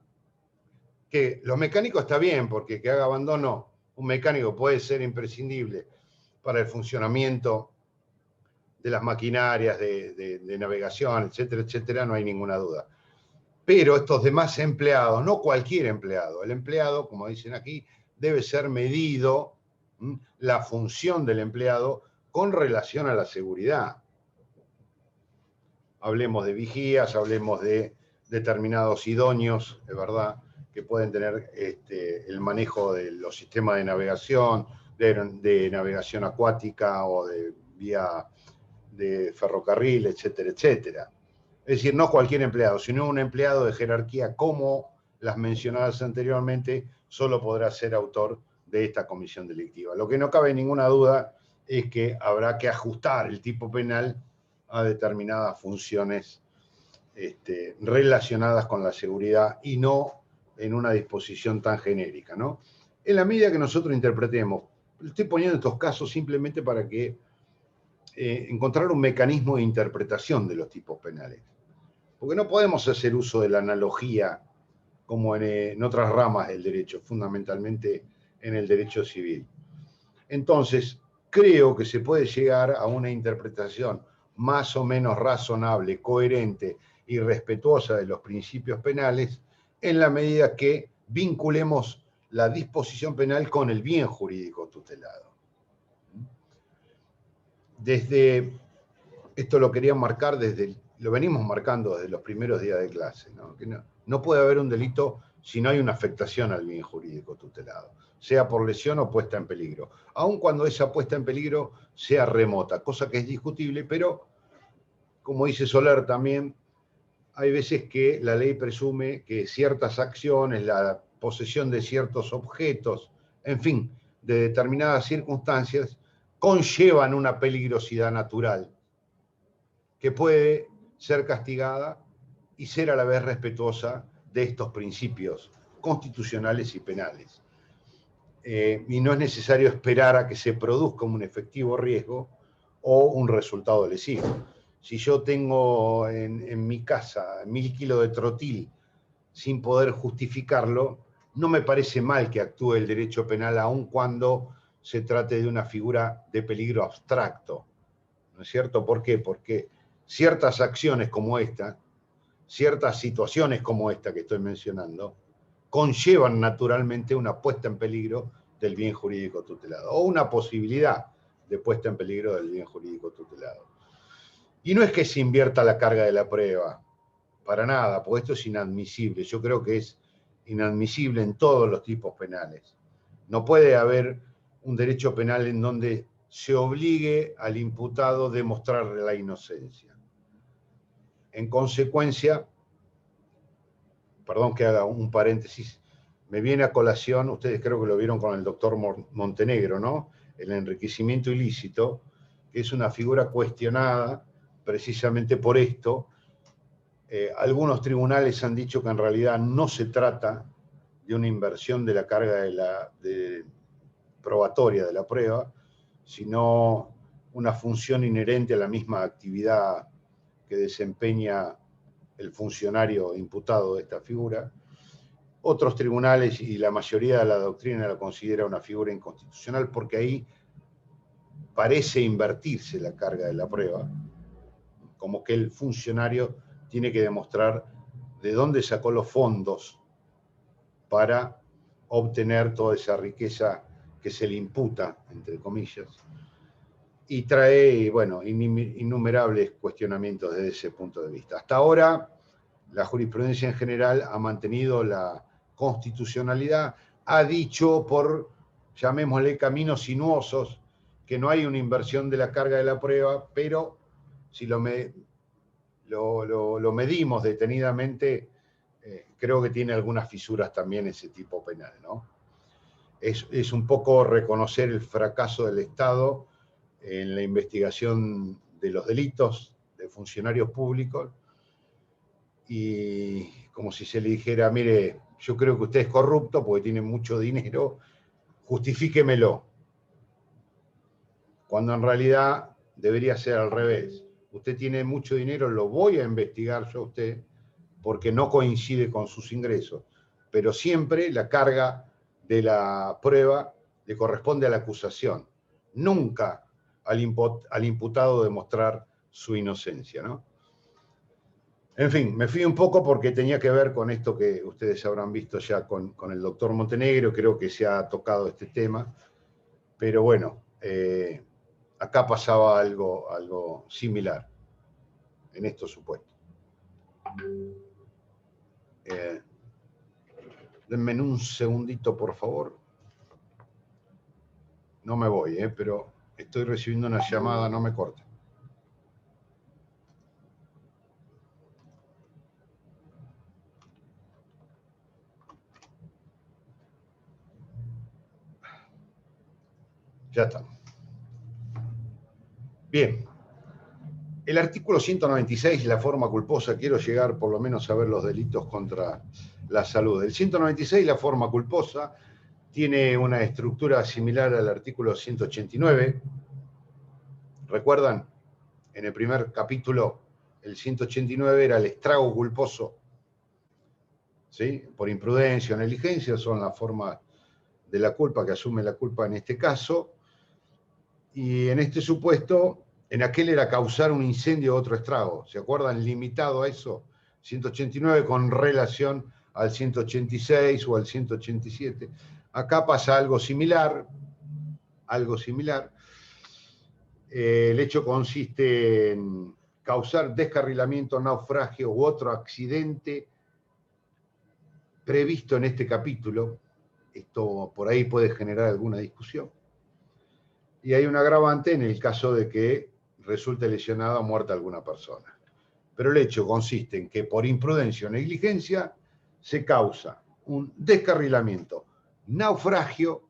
que los mecánicos está bien, porque que haga abandono un mecánico puede ser imprescindible para el funcionamiento de las maquinarias de navegación, etcétera, etcétera, no hay ninguna duda. Pero estos demás empleados, no cualquier empleado, el empleado, como dicen aquí, debe ser medido la función del empleado con relación a la seguridad. Hablemos de vigías, hablemos de determinados idóneos, es verdad, que pueden tener el manejo de los sistemas de navegación, de navegación acuática o de vía de ferrocarril, etcétera, etcétera. Es decir, no cualquier empleado, sino un empleado de jerarquía como las mencionadas anteriormente, solo podrá ser autor de esta comisión delictiva. Lo que no cabe ninguna duda es que habrá que ajustar el tipo penal a determinadas funciones relacionadas con la seguridad y no en una disposición tan genérica, ¿no? En la medida que nosotros interpretemos, estoy poniendo estos casos simplemente para que encontrar un mecanismo de interpretación de los tipos penales. Porque no podemos hacer uso de la analogía como en otras ramas del derecho, fundamentalmente en el derecho civil. Entonces, creo que se puede llegar a una interpretación más o menos razonable, coherente y respetuosa de los principios penales en la medida que vinculemos la disposición penal con el bien jurídico tutelado. desde, esto lo quería marcar lo venimos marcando desde los primeros días de clase, ¿no? Que no puede haber un delito si no hay una afectación al bien jurídico tutelado, sea por lesión o puesta en peligro, aun cuando esa puesta en peligro sea remota, cosa que es discutible, pero como dice Soler también, hay veces que la ley presume que ciertas acciones, la posesión de ciertos objetos, en fin, de determinadas circunstancias, conllevan una peligrosidad natural que puede ser castigada y ser a la vez respetuosa de estos principios constitucionales y penales. Y no es necesario esperar a que se produzca un efectivo riesgo o un resultado lesivo. Si yo tengo en mi casa 1000 kilos de trotil sin poder justificarlo, no me parece mal que actúe el derecho penal aun cuando se trate de una figura de peligro abstracto. ¿No es cierto? ¿Por qué? Porque ciertas acciones como esta, ciertas situaciones como esta que estoy mencionando, conllevan naturalmente una puesta en peligro del bien jurídico tutelado, o una posibilidad de puesta en peligro del bien jurídico tutelado. Y no es que se invierta la carga de la prueba, para nada, porque esto es inadmisible. Yo creo que es inadmisible en todos los tipos penales. No puede haber un derecho penal en donde se obligue al imputado a demostrar la inocencia. En consecuencia, perdón que haga un paréntesis, me viene a colación, ustedes creo que lo vieron con el doctor Montenegro, ¿no? El enriquecimiento ilícito, que es una figura cuestionada precisamente por esto. Algunos tribunales han dicho que en realidad no se trata de una inversión de la carga probatoria de la prueba, sino una función inherente a la misma actividad que desempeña el funcionario imputado de esta figura. Otros tribunales y la mayoría de la doctrina la considera una figura inconstitucional porque ahí parece invertirse la carga de la prueba, como que el funcionario tiene que demostrar de dónde sacó los fondos para obtener toda esa riqueza que se le imputa, entre comillas, y trae, bueno, innumerables cuestionamientos desde ese punto de vista. Hasta ahora, la jurisprudencia en general ha mantenido la constitucionalidad, ha dicho por, llamémosle, caminos sinuosos, que no hay una inversión de la carga de la prueba, pero si lo medimos detenidamente, creo que tiene algunas fisuras también ese tipo penal, ¿no? Es un poco reconocer el fracaso del Estado en la investigación de los delitos de funcionarios públicos y como si se le dijera, mire, yo creo que usted es corrupto porque tiene mucho dinero, justifíquemelo. Cuando en realidad debería ser al revés. Usted tiene mucho dinero, lo voy a investigar yo a usted porque no coincide con sus ingresos, pero siempre la carga de la prueba le corresponde a la acusación, nunca al imputado demostrar su inocencia, ¿no? En fin, me fui un poco porque tenía que ver con esto que ustedes habrán visto ya con el doctor Montenegro, creo que se ha tocado este tema, pero bueno, acá pasaba algo similar en estos supuestos. Denme un segundito, por favor. No me voy, pero estoy recibiendo una llamada, no me corten. Ya está. Bien. El artículo 196, la forma culposa, quiero llegar por lo menos a ver los delitos contra la salud. El 196, la forma culposa, tiene una estructura similar al artículo 189. ¿Recuerdan? En el primer capítulo, el 189 era el estrago culposo, ¿sí? Por imprudencia o negligencia, son las formas de la culpa que asume la culpa en este caso. Y en este supuesto, en aquel era causar un incendio o otro estrago. ¿Se acuerdan? Limitado a eso. 189 con relación al 186 o al 187. Acá pasa algo similar. El hecho consiste en causar descarrilamiento, naufragio u otro accidente previsto en este capítulo. Esto por ahí puede generar alguna discusión. Y hay un agravante en el caso de que resulte lesionada o muerta alguna persona. Pero el hecho consiste en que por imprudencia o negligencia se causa un descarrilamiento, naufragio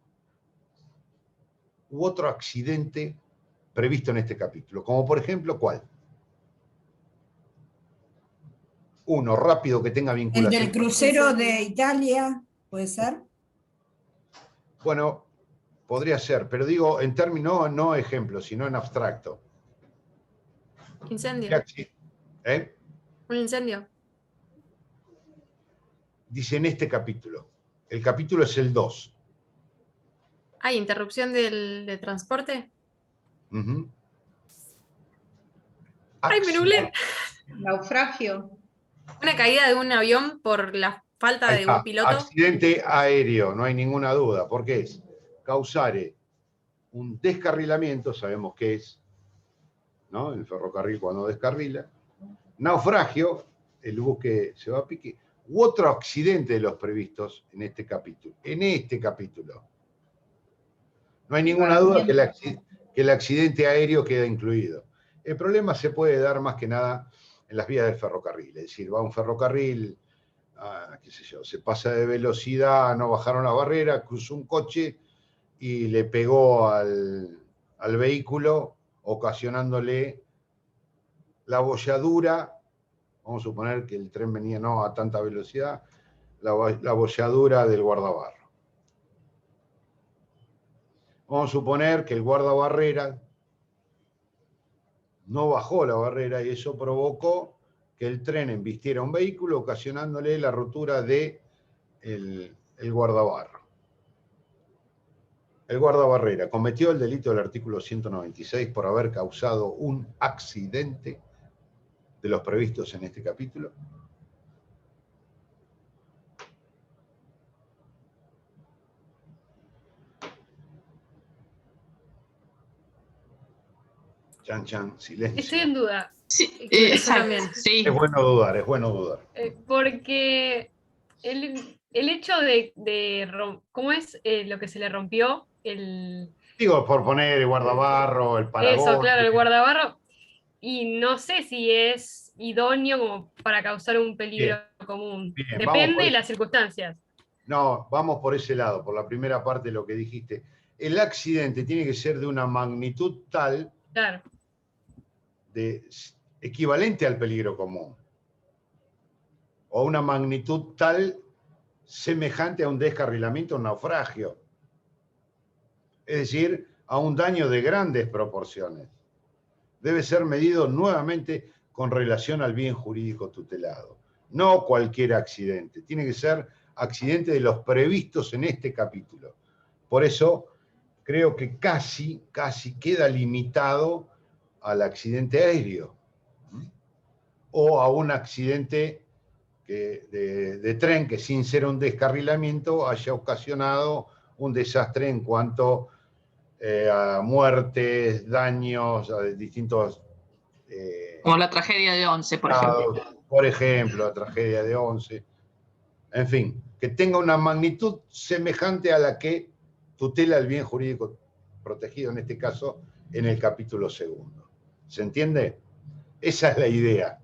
u otro accidente previsto en este capítulo. Como por ejemplo, ¿cuál? Uno rápido que tenga El vinculación. del crucero de Italia, ¿puede ser? Bueno, podría ser, pero digo en términos, no ejemplo, sino en abstracto. Incendio. ¿Eh? Un incendio. Dice en este capítulo. El capítulo es el 2. ¿Hay interrupción de transporte? Uh-huh. ¡Ay, me nublé! Naufragio. Una caída de un avión por la falta Ahí de está. un piloto. Accidente aéreo, no hay ninguna duda. ¿Por qué es? Causar un descarrilamiento, sabemos qué es, ¿no? El ferrocarril cuando descarrila. Naufragio, el buque se va a pique. U otro accidente de los previstos en este capítulo. En este capítulo. No hay ninguna duda que el accidente aéreo queda incluido. El problema se puede dar más que nada en las vías del ferrocarril. Es decir, va un ferrocarril, qué sé yo, se pasa de velocidad, no bajaron la barrera, cruzó un coche y le pegó al vehículo, ocasionándole la bolladura. Vamos a suponer que el tren venía no a tanta velocidad, la bolladura del guardabarro. Vamos a suponer que el guardabarrera no bajó la barrera y eso provocó que el tren embistiera un vehículo, ocasionándole la rotura del guardabarro. El guardabarrera cometió el delito del artículo 196 por haber causado un accidente de los previstos en este capítulo. Chan, chan, silencio. Estoy en duda. Sí, Yo también. sí. Es bueno dudar, es bueno dudar. Porque el hecho de ¿cómo es lo que se le rompió? Digo, por poner el guardabarro, el paragón. Eso, claro, el guardabarro. Y no sé si es idóneo como para causar un peligro común. bien, vamos Depende por de eso. las circunstancias. No, vamos por ese lado, por la primera parte de lo que dijiste. El accidente tiene que ser de una magnitud tal, Claro. equivalente al peligro común. O una magnitud tal semejante a un descarrilamiento o un naufragio. Es decir, a un daño de grandes proporciones. Debe ser medido nuevamente con relación al bien jurídico tutelado. No cualquier accidente. Tiene que ser accidente de los previstos en este capítulo. Por eso creo que casi queda limitado al accidente aéreo. O a un accidente de tren que sin ser un descarrilamiento haya ocasionado un desastre en cuanto a muertes, daños, a distintos... Como la tragedia de Once, por ejemplo. Por ejemplo, la tragedia de Once. En fin, que tenga una magnitud semejante a la que tutela el bien jurídico protegido, en este caso, en el capítulo 2. ¿Se entiende? Esa es la idea.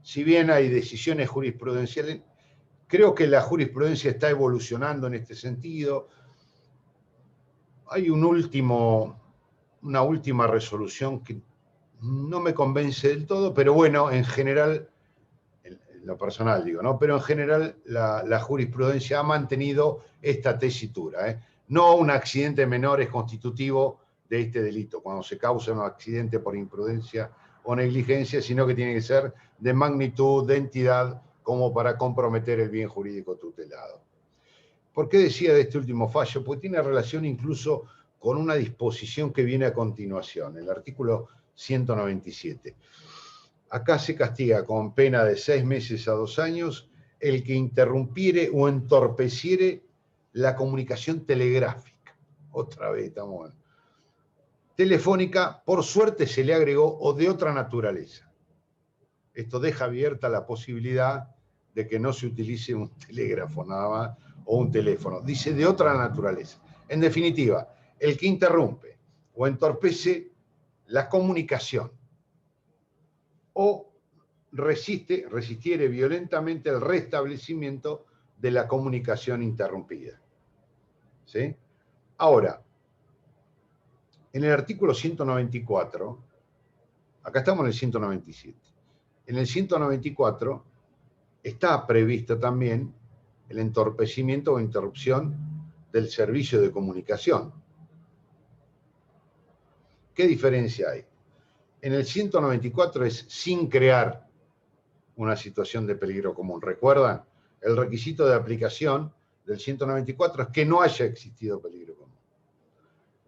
Si bien hay decisiones jurisprudenciales, creo que la jurisprudencia está evolucionando en este sentido. Hay una última resolución que no me convence del todo, pero bueno, en general, en lo personal digo, ¿no? Pero en general la jurisprudencia ha mantenido esta tesitura. No un accidente menor es constitutivo de este delito, cuando se causa un accidente por imprudencia o negligencia, sino que tiene que ser de magnitud, de entidad, como para comprometer el bien jurídico tutelado. ¿Por qué decía de este último fallo? Porque tiene relación incluso con una disposición que viene a continuación, el artículo 197. Acá se castiga con pena de 6 meses a 2 años el que interrumpiere o entorpeciere la comunicación telegráfica. Otra vez estamos telefónica, por suerte se le agregó o de otra naturaleza. Esto deja abierta la posibilidad de que no se utilice un telégrafo nada más o un teléfono. Dice de otra naturaleza. En definitiva, el que interrumpe o entorpece la comunicación o resistiere violentamente el restablecimiento de la comunicación interrumpida. ¿Sí? Ahora, en el artículo 194, acá estamos en el 197, en el 194 está previsto también el entorpecimiento o interrupción del servicio de comunicación. ¿Qué diferencia hay? En el 194 es sin crear una situación de peligro común. ¿Recuerdan? El requisito de aplicación del 194 es que no haya existido peligro común.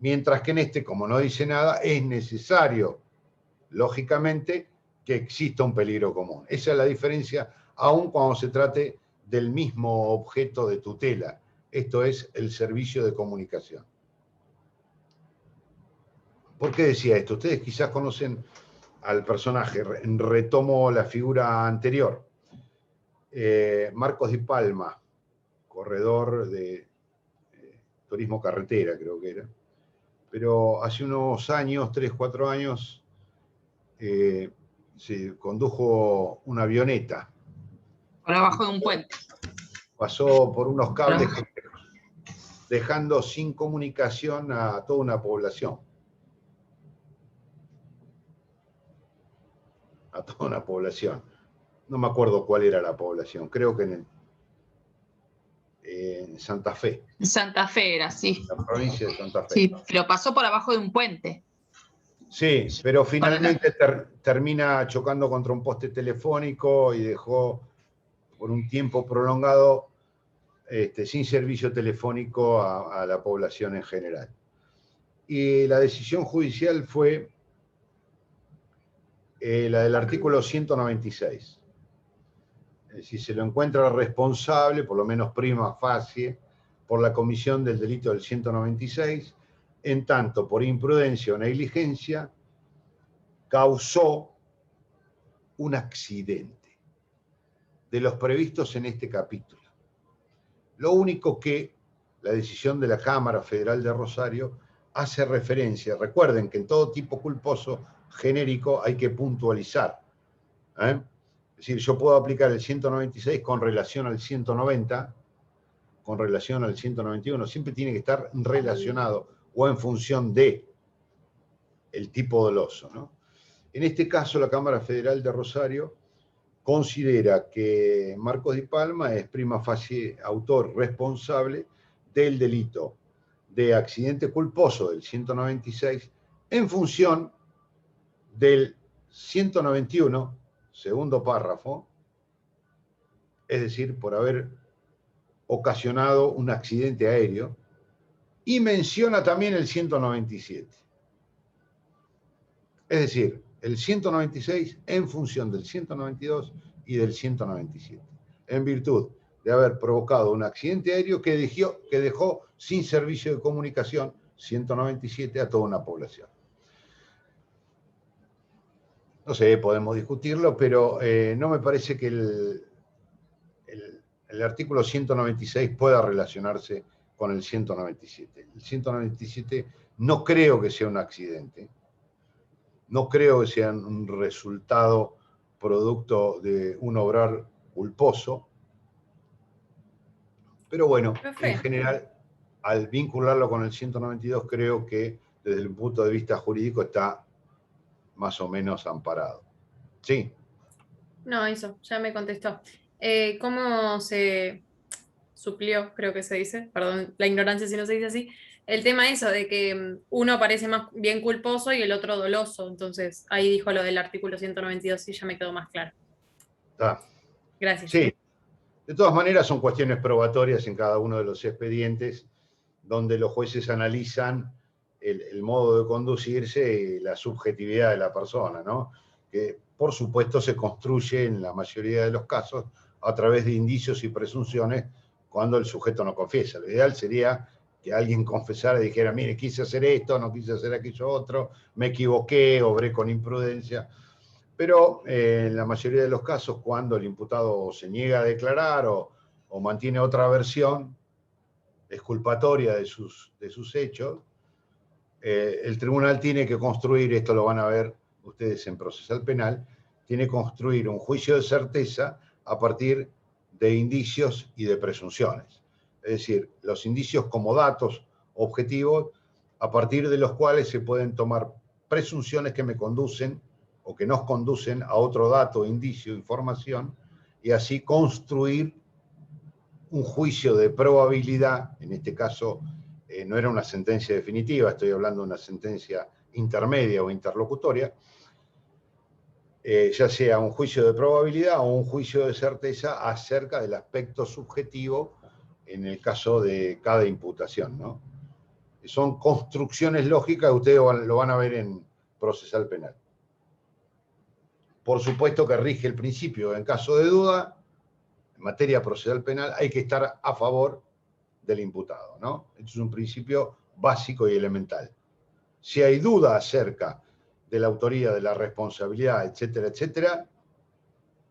Mientras que en este, como no dice nada, es necesario, lógicamente, que exista un peligro común. Esa es la diferencia, aun cuando se trate del mismo objeto de tutela. Esto es el servicio de comunicación. ¿Por qué decía esto? Ustedes quizás conocen al personaje, retomo la figura anterior. Marcos Di Palma, corredor de turismo carretera, creo que era. Pero hace unos años, 3, 4 años, se condujo una avioneta. Por abajo de un puente. Pasó por unos cables, dejando sin comunicación a toda una población. A toda una población. No me acuerdo cuál era la población, creo que en Santa Fe. En Santa Fe era, sí. La provincia de Santa Fe. Sí, pero pasó por abajo de un puente. Sí, pero finalmente termina chocando contra un poste telefónico y dejó por un tiempo prolongado sin servicio telefónico a la población en general. Y la decisión judicial fue la del artículo 196. Si se lo encuentra responsable, por lo menos prima facie, por la comisión del delito del 196, en tanto por imprudencia o negligencia, causó un accidente de los previstos en este capítulo. Lo único que la decisión de la Cámara Federal de Rosario hace referencia, recuerden que en todo tipo culposo genérico hay que puntualizar. Es decir, yo puedo aplicar el 196 con relación al 190, con relación al 191, siempre tiene que estar relacionado o en función de el tipo doloso, ¿no? En este caso, la Cámara Federal de Rosario considera que Marcos Di Palma es prima facie autor responsable del delito de accidente culposo del 196 en función del 191, segundo párrafo, es decir, por haber ocasionado un accidente aéreo, y menciona también el 197. Es decir, el 196 en función del 192 y del 197, en virtud de haber provocado un accidente aéreo que dejó sin servicio de comunicación 197 a toda una población. No sé, podemos discutirlo, pero no me parece que el artículo 196 pueda relacionarse con el 197. El 197 no creo que sea un accidente, no creo que sea un resultado producto de un obrar culposo, pero bueno, en general, al vincularlo con el 192, creo que desde el punto de vista jurídico está más o menos amparado. Sí. No, eso, ya me contestó. ¿Cómo se suplió, creo que se dice, perdón, la ignorancia si no se dice así, el tema eso de que uno parece más bien culposo y el otro doloso? Entonces, ahí dijo lo del artículo 192 y ya me quedó más claro. Está. Gracias. Sí. De todas maneras, son cuestiones probatorias en cada uno de los expedientes donde los jueces analizan el modo de conducirse y la subjetividad de la persona, ¿no? Que por supuesto se construye en la mayoría de los casos a través de indicios y presunciones cuando el sujeto no confiesa. Lo ideal sería que alguien confesara y dijera, mire, quise hacer esto, no quise hacer aquello otro, me equivoqué, obré con imprudencia. Pero en la mayoría de los casos, cuando el imputado se niega a declarar o mantiene otra versión exculpatoria de sus hechos, el tribunal tiene que construir, esto lo van a ver ustedes en procesal penal, tiene que construir un juicio de certeza a partir de indicios y de presunciones. Es decir, los indicios como datos objetivos a partir de los cuales se pueden tomar presunciones que me conducen o que nos conducen a otro dato, indicio, información, y así construir un juicio de probabilidad. En este caso no era una sentencia definitiva, estoy hablando de una sentencia intermedia o interlocutoria, ya sea un juicio de probabilidad o un juicio de certeza acerca del aspecto subjetivo en el caso de cada imputación, ¿no? Son construcciones lógicas, ustedes lo van a ver en procesal penal. Por supuesto que rige el principio, en caso de duda, en materia procesal penal hay que estar a favor del imputado, ¿no? Esto es un principio básico y elemental. Si hay duda acerca de la autoría, de la responsabilidad, etcétera, etcétera,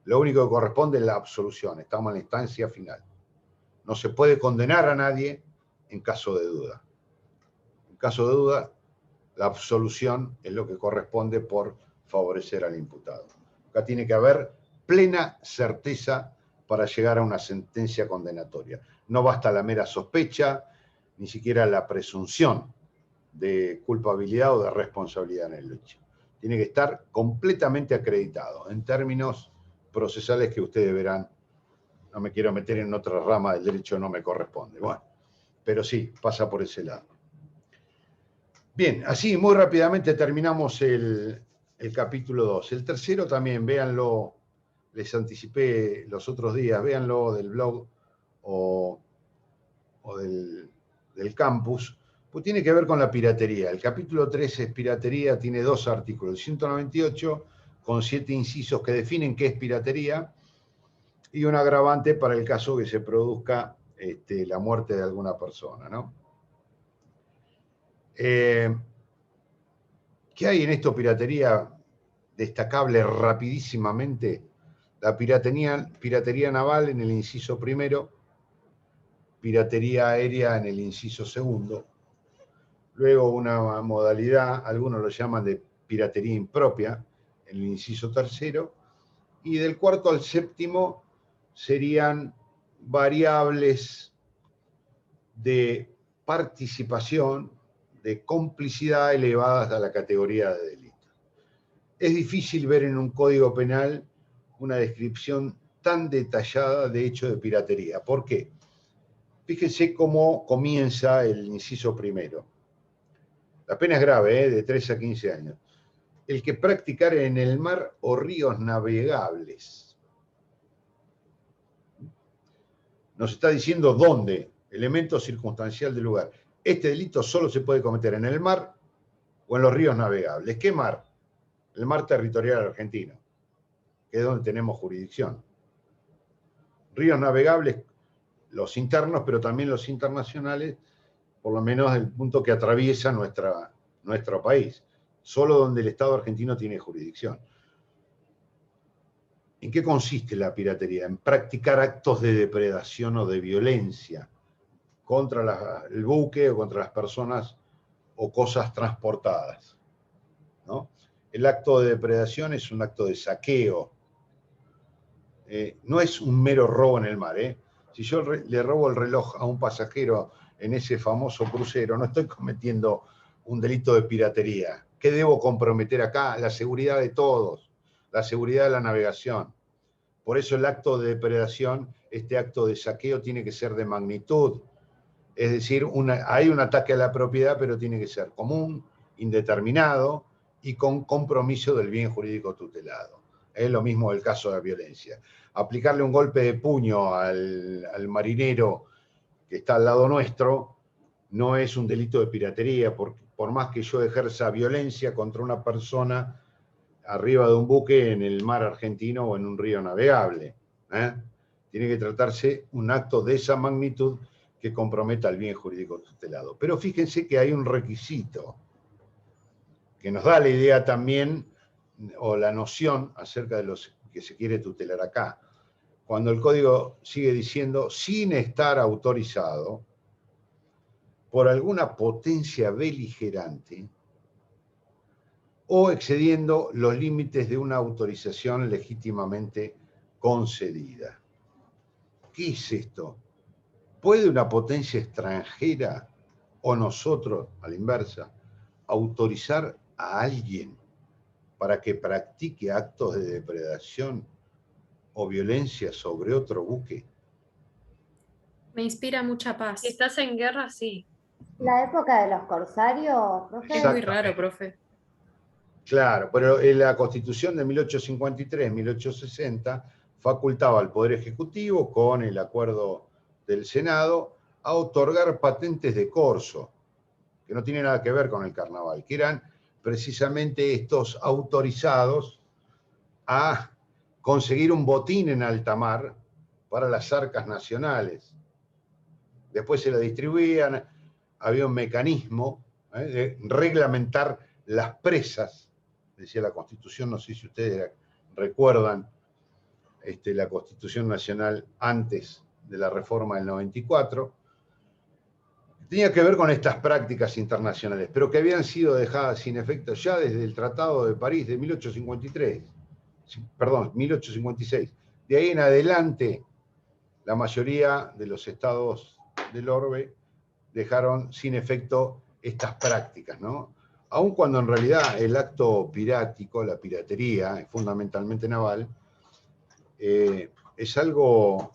lo único que corresponde es la absolución. Estamos en la instancia final. No se puede condenar a nadie en caso de duda. En caso de duda, la absolución es lo que corresponde por favorecer al imputado. Acá tiene que haber plena certeza para llegar a una sentencia condenatoria. No basta la mera sospecha, ni siquiera la presunción de culpabilidad o de responsabilidad en el hecho. Tiene que estar completamente acreditado en términos procesales que ustedes verán. No me quiero meter en otra rama del derecho, no me corresponde. Bueno, pero sí, pasa por ese lado. Bien, así muy rápidamente terminamos el capítulo 2. El tercero también, véanlo, les anticipé los otros días, véanlo del blog o del campus, pues tiene que ver con la piratería. El capítulo 3 es piratería, tiene 2 artículos, 198 con 7 incisos que definen qué es piratería y un agravante para el caso que se produzca la muerte de alguna persona, ¿no? ¿Qué hay en esto piratería destacable rapidísimamente? La piratería naval en el inciso primero, piratería aérea en el inciso segundo, luego una modalidad, algunos lo llaman de piratería impropia, en el inciso tercero, y del cuarto al séptimo serían variables de participación, de complicidad elevadas a la categoría de delito. Es difícil ver en un código penal una descripción tan detallada de hecho de piratería. ¿Por qué? Fíjense cómo comienza el inciso primero. La pena es grave, de 3 a 15 años. El que practicare en el mar o ríos navegables. Nos está diciendo dónde, elemento circunstancial del lugar. Este delito solo se puede cometer en el mar o en los ríos navegables. ¿Qué mar? El mar territorial argentino, que es donde tenemos jurisdicción. Ríos navegables, los internos, pero también los internacionales, por lo menos el punto que atraviesa nuestro país, solo donde el Estado argentino tiene jurisdicción. ¿En qué consiste la piratería? En practicar actos de depredación o de violencia contra el buque o contra las personas o cosas transportadas, ¿no? El acto de depredación es un acto de saqueo. No es un mero robo en el mar. Si yo le robo el reloj a un pasajero en ese famoso crucero, no estoy cometiendo un delito de piratería. ¿Qué debo comprometer acá? La seguridad de todos, la seguridad de la navegación. Por eso el acto de depredación, este acto de saqueo, tiene que ser de magnitud. Es decir, hay un ataque a la propiedad, pero tiene que ser común, indeterminado y con compromiso del bien jurídico tutelado. Es lo mismo el caso de la violencia. Aplicarle un golpe de puño al marinero que está al lado nuestro no es un delito de piratería, por más que yo ejerza violencia contra una persona arriba de un buque en el mar argentino o en un río navegable. Tiene que tratarse un acto de esa magnitud que comprometa el bien jurídico tutelado. Pero fíjense que hay un requisito que nos da la idea también, o la noción acerca de los que se quiere tutelar acá. Cuando el código sigue diciendo, sin estar autorizado por alguna potencia beligerante o excediendo los límites de una autorización legítimamente concedida. ¿Qué es esto? ¿Puede una potencia extranjera o nosotros, a la inversa, autorizar a alguien para que practique actos de depredación o violencia sobre otro buque? Me inspira mucha paz. Si estás en guerra, sí. La época de los corsarios, profe. Es muy raro, profe. Claro, pero en la Constitución de 1853-1860 facultaba al Poder Ejecutivo, con el acuerdo del Senado, a otorgar patentes de corso, que no tiene nada que ver con el carnaval, que eran precisamente estos autorizados a conseguir un botín en alta mar para las arcas nacionales. Después se lo distribuían, había un mecanismo de reglamentar las presas, decía la Constitución, no sé si ustedes recuerdan la Constitución Nacional antes de la reforma del 94, tenía que ver con estas prácticas internacionales, pero que habían sido dejadas sin efecto ya desde el Tratado de París de 1856. De ahí en adelante, la mayoría de los estados del orbe dejaron sin efecto estas prácticas, ¿no? Aun cuando en realidad el acto pirático, la piratería, fundamentalmente naval, es algo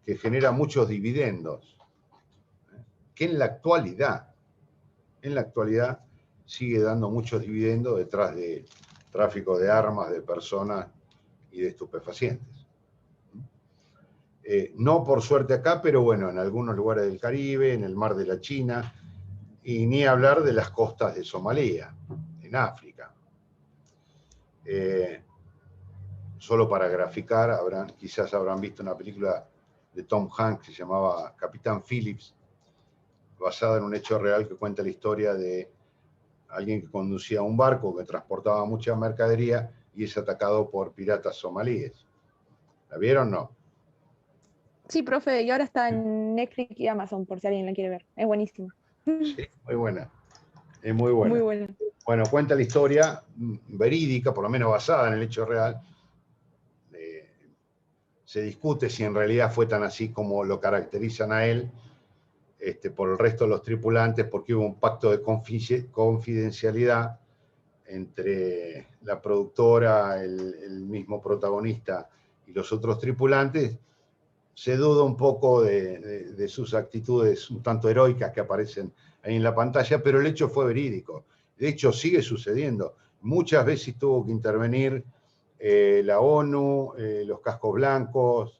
que genera muchos dividendos, que en la actualidad sigue dando muchos dividendos detrás de tráfico de armas, de personas y de estupefacientes. No por suerte acá, pero bueno, en algunos lugares del Caribe, en el mar de la China, y ni hablar de las costas de Somalia, en África. Solo para graficar, quizás habrán visto una película de Tom Hanks que se llamaba Capitán Phillips, basada en un hecho real que cuenta la historia de alguien que conducía un barco que transportaba mucha mercadería y es atacado por piratas somalíes. ¿La vieron o no? Sí, profe, y ahora está en Netflix y Amazon, por si alguien la quiere ver. Es buenísimo. Sí, muy buena. Es muy buena. Muy buena. Bueno, cuenta la historia verídica, por lo menos basada en el hecho real. Se discute si en realidad fue tan así como lo caracterizan a él por el resto de los tripulantes, porque hubo un pacto de confidencialidad entre la productora, el mismo protagonista y los otros tripulantes. Se duda un poco de sus actitudes un tanto heroicas que aparecen ahí en la pantalla, pero el hecho fue verídico. De hecho, sigue sucediendo. Muchas veces tuvo que intervenir la ONU, los cascos blancos,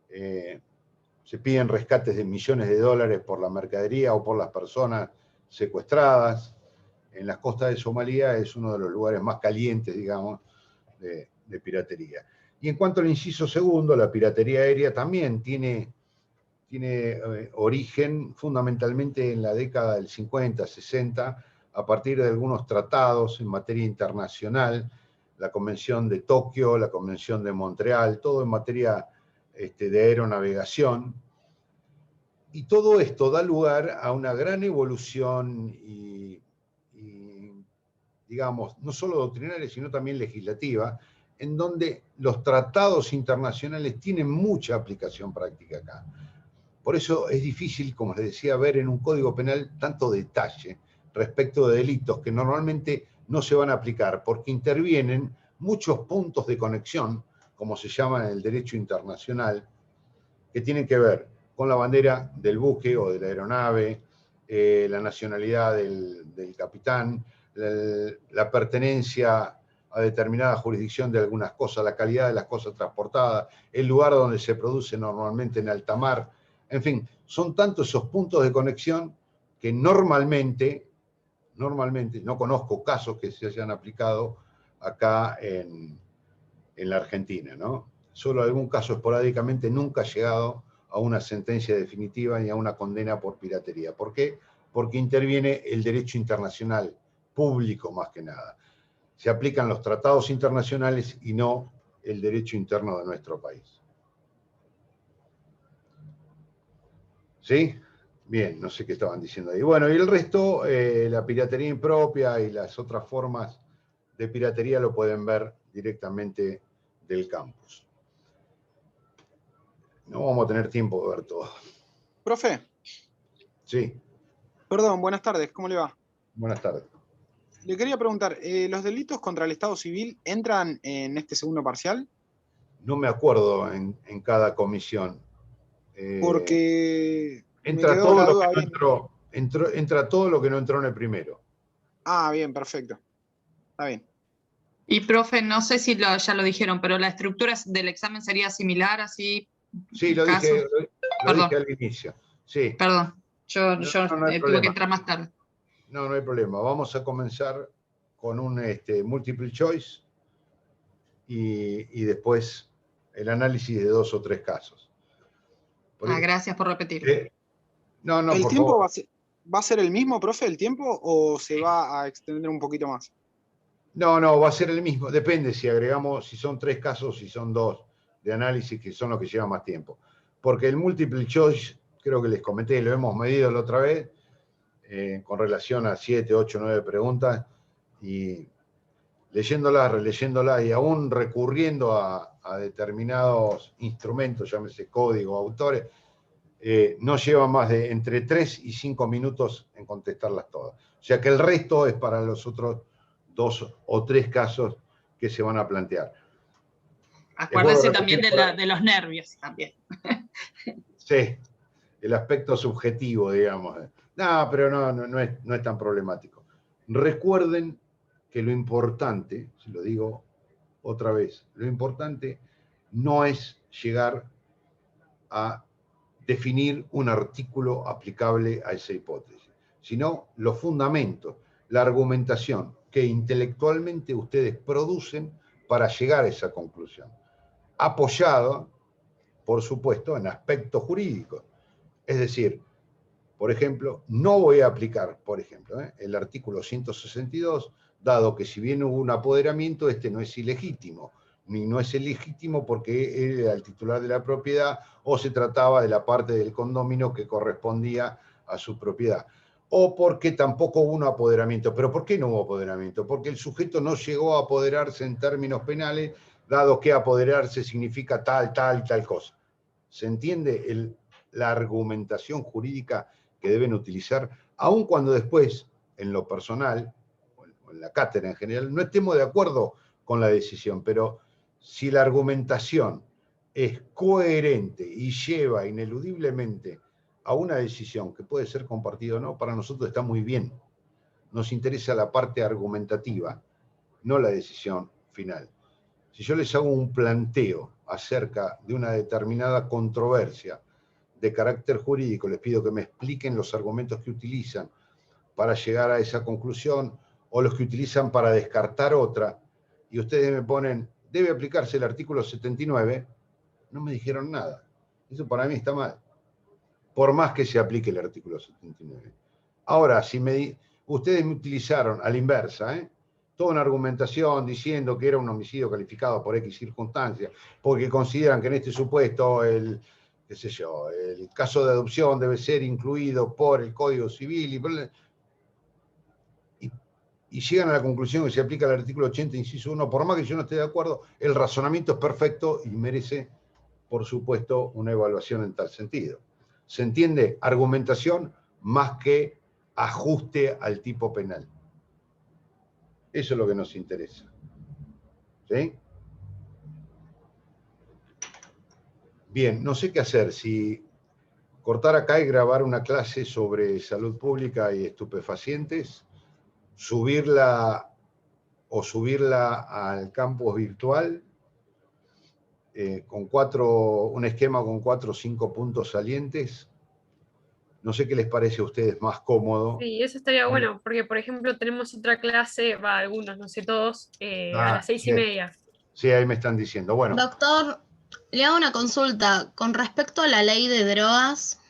se piden rescates de millones de dólares por la mercadería o por las personas secuestradas. En las costas de Somalia es uno de los lugares más calientes, digamos, de piratería. Y en cuanto al inciso segundo, la piratería aérea también tiene origen fundamentalmente en la década del 50, 60, a partir de algunos tratados en materia internacional, la Convención de Tokio, la Convención de Montreal, todo en materia de aeronavegación. Y todo esto da lugar a una gran evolución y digamos, no solo doctrinaria, sino también legislativa, en donde los tratados internacionales tienen mucha aplicación práctica acá. Por eso es difícil, como les decía, ver en un código penal tanto detalle respecto de delitos que normalmente no se van a aplicar, porque intervienen muchos puntos de conexión, como se llama en el derecho internacional, que tienen que ver con la bandera del buque o de la aeronave, la nacionalidad del capitán, la pertenencia a determinada jurisdicción de algunas cosas, la calidad de las cosas transportadas, el lugar donde se produce normalmente en alta mar. En fin, son tantos esos puntos de conexión que normalmente no conozco casos que se hayan aplicado acá en la Argentina, ¿no? Solo algún caso esporádicamente, nunca ha llegado a una sentencia definitiva ni a una condena por piratería. ¿Por qué? Porque interviene el derecho internacional público más que nada. Se aplican los tratados internacionales y no el derecho interno de nuestro país. ¿Sí? Bien, no sé qué estaban diciendo ahí. Bueno, y el resto, la piratería impropia y las otras formas de piratería lo pueden ver directamente del campus. No vamos a tener tiempo de ver todo. Profe, Sí, perdón, buenas tardes, ¿cómo le va? buenas tardes. Le quería preguntar, ¿los delitos contra el Estado civil entran en este segundo parcial? No me acuerdo en cada comisión. Porque me Entra quedó todo la lo duda que bien. no entra todo lo que no entró en el primero. Ah, bien, perfecto. Está bien. Y profe, no sé si ya lo dijeron, pero la estructura del examen sería similar, así. Sí, lo casos. dije Perdón. al inicio. Sí. Perdón, yo No hay tuve que problema. entrar más tarde. No hay problema. Vamos a comenzar con un multiple choice y después el análisis de 2 o 3 casos. Gracias por repetir. No, ¿El por tiempo favor. va a ser el mismo, profe, el tiempo, o se va a extender un poquito más? No, va a ser el mismo. Depende si agregamos, si son 3 casos, si son 2 de análisis, que son los que llevan más tiempo. Porque el multiple choice, creo que les comenté, lo hemos medido la otra vez, con relación a 7, 8, 9 preguntas, y leyéndolas, releyéndolas, y aún recurriendo a determinados instrumentos, llámese código, autores, no lleva más de entre 3 y 5 minutos en contestarlas todas. O sea que el resto es para los otros 2 o 3 casos que se van a plantear. Acuérdese también de los nervios también. Sí, el aspecto subjetivo, digamos. No, pero no es tan problemático. Recuerden que lo importante, si lo digo otra vez, lo importante no es llegar a definir un artículo aplicable a esa hipótesis, sino los fundamentos, la argumentación que intelectualmente ustedes producen para llegar a esa conclusión, apoyado, por supuesto, en aspectos jurídicos. Es decir, por ejemplo, no voy a aplicar, por ejemplo, el artículo 162, dado que si bien hubo un apoderamiento, este no es ilegítimo, ni no es ilegítimo porque él era el titular de la propiedad o se trataba de la parte del condominio que correspondía a su propiedad. O porque tampoco hubo un apoderamiento. ¿Pero por qué no hubo apoderamiento? Porque el sujeto no llegó a apoderarse en términos penales, dado que apoderarse significa tal y tal cosa. ¿Se entiende la argumentación jurídica que deben utilizar, aun cuando después, en lo personal, o en la cátedra en general, no estemos de acuerdo con la decisión, pero si la argumentación es coherente y lleva ineludiblemente a una decisión que puede ser compartida o no, para nosotros está muy bien. Nos interesa la parte argumentativa, no la decisión final. Si yo les hago un planteo acerca de una determinada controversia de carácter jurídico, les pido que me expliquen los argumentos que utilizan para llegar a esa conclusión o los que utilizan para descartar otra, y ustedes me ponen, debe aplicarse el artículo 79, no me dijeron nada. Eso para mí está mal, por más que se aplique el artículo 79. Ahora, si ustedes me utilizaron a la inversa, toda una argumentación diciendo que era un homicidio calificado por X circunstancias, porque consideran que en este supuesto el caso de adopción debe ser incluido por el Código Civil y llegan a la conclusión que se aplica el artículo 80, inciso 1, por más que yo no esté de acuerdo, el razonamiento es perfecto y merece, por supuesto, una evaluación en tal sentido. ¿Se entiende? Argumentación más que ajuste al tipo penal. Eso es lo que nos interesa. ¿Sí? Bien, no sé qué hacer, si cortar acá y grabar una clase sobre salud pública y estupefacientes, subirla al campus virtual con un esquema con 4 o 5 puntos salientes. No sé qué les parece a ustedes más cómodo. Sí, eso estaría bueno, porque por ejemplo tenemos otra clase, algunos, no sé todos, a las 6:30. Sí, ahí me están diciendo. Bueno, Doctor, Le hago una consulta con respecto a la ley de drogas.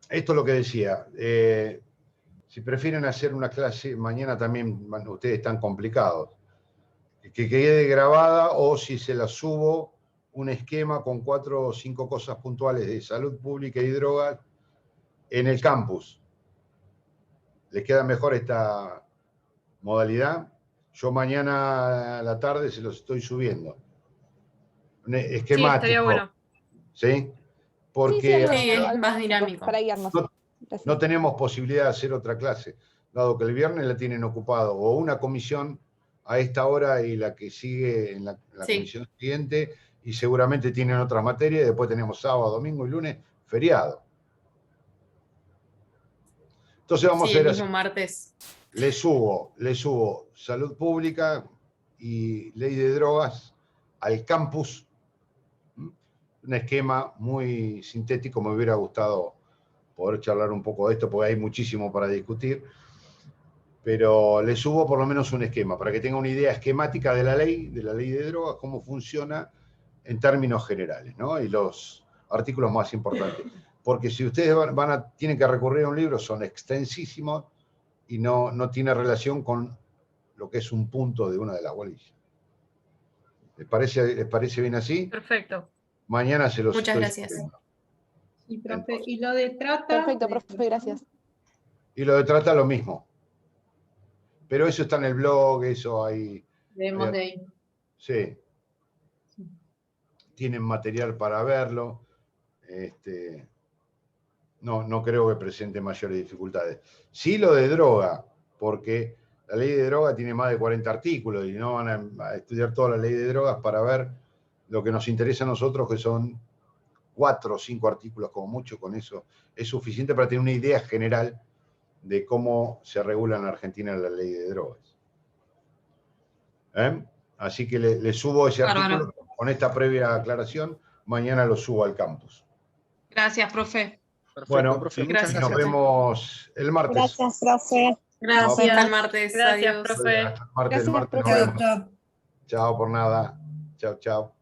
Esto es lo que decía. Si prefieren hacer una clase, mañana también ustedes están complicados. Que quede grabada o si se la subo, un esquema con 4 o 5 cosas puntuales de salud pública y drogas en el campus. ¿Les queda mejor esta modalidad? Yo mañana a la tarde se los estoy subiendo. Un esquemático. Sí, estaría bueno. ¿Sí? Porque Sí, es más dinámico. Para guiarnos. no tenemos posibilidad de hacer otra clase, dado que el viernes la tienen ocupado o una comisión a esta hora y la que sigue en la Sí. comisión siguiente, y seguramente tienen otras materias, y después tenemos sábado, domingo y lunes, feriado. Entonces vamos Sí, a el hacer mismo así. martes. Le subo salud pública y ley de drogas al campus. Un esquema muy sintético, me hubiera gustado poder charlar un poco de esto, porque hay muchísimo para discutir, pero le subo por lo menos un esquema, para que tenga una idea esquemática de la ley de drogas, cómo funciona en términos generales, ¿no? Y los artículos más importantes. Porque si ustedes tienen que recurrir a un libro, son extensísimos y no tiene relación con lo que es un punto de una de las bolillas. ¿Les parece bien así? Perfecto. Mañana se los Muchas estoy gracias. subiendo. Sí, profe. ¿Y lo de trata? Perfecto, profe, gracias. Y lo de trata lo mismo. Pero eso está en el blog, eso hay... Debemos de ir. Sí. Tienen material para verlo. No creo que presente mayores dificultades. Sí lo de droga, porque la ley de droga tiene más de 40 artículos y no van a estudiar toda la ley de drogas para ver lo que nos interesa a nosotros, que son 4 o 5 artículos como mucho. Con eso es suficiente para tener una idea general de cómo se regula en Argentina la ley de drogas. Así que le subo ese artículo con esta previa aclaración. Mañana lo subo al campus. Gracias, profe. Perfecto, Bueno, profe, muchas nos gracias. vemos el martes. Gracias, profe. Gracias. Hasta el martes. Gracias, Adiós. profe. Hasta el martes, Gracias, nos profe. vemos. Chao. Chao por nada. Chao, chao.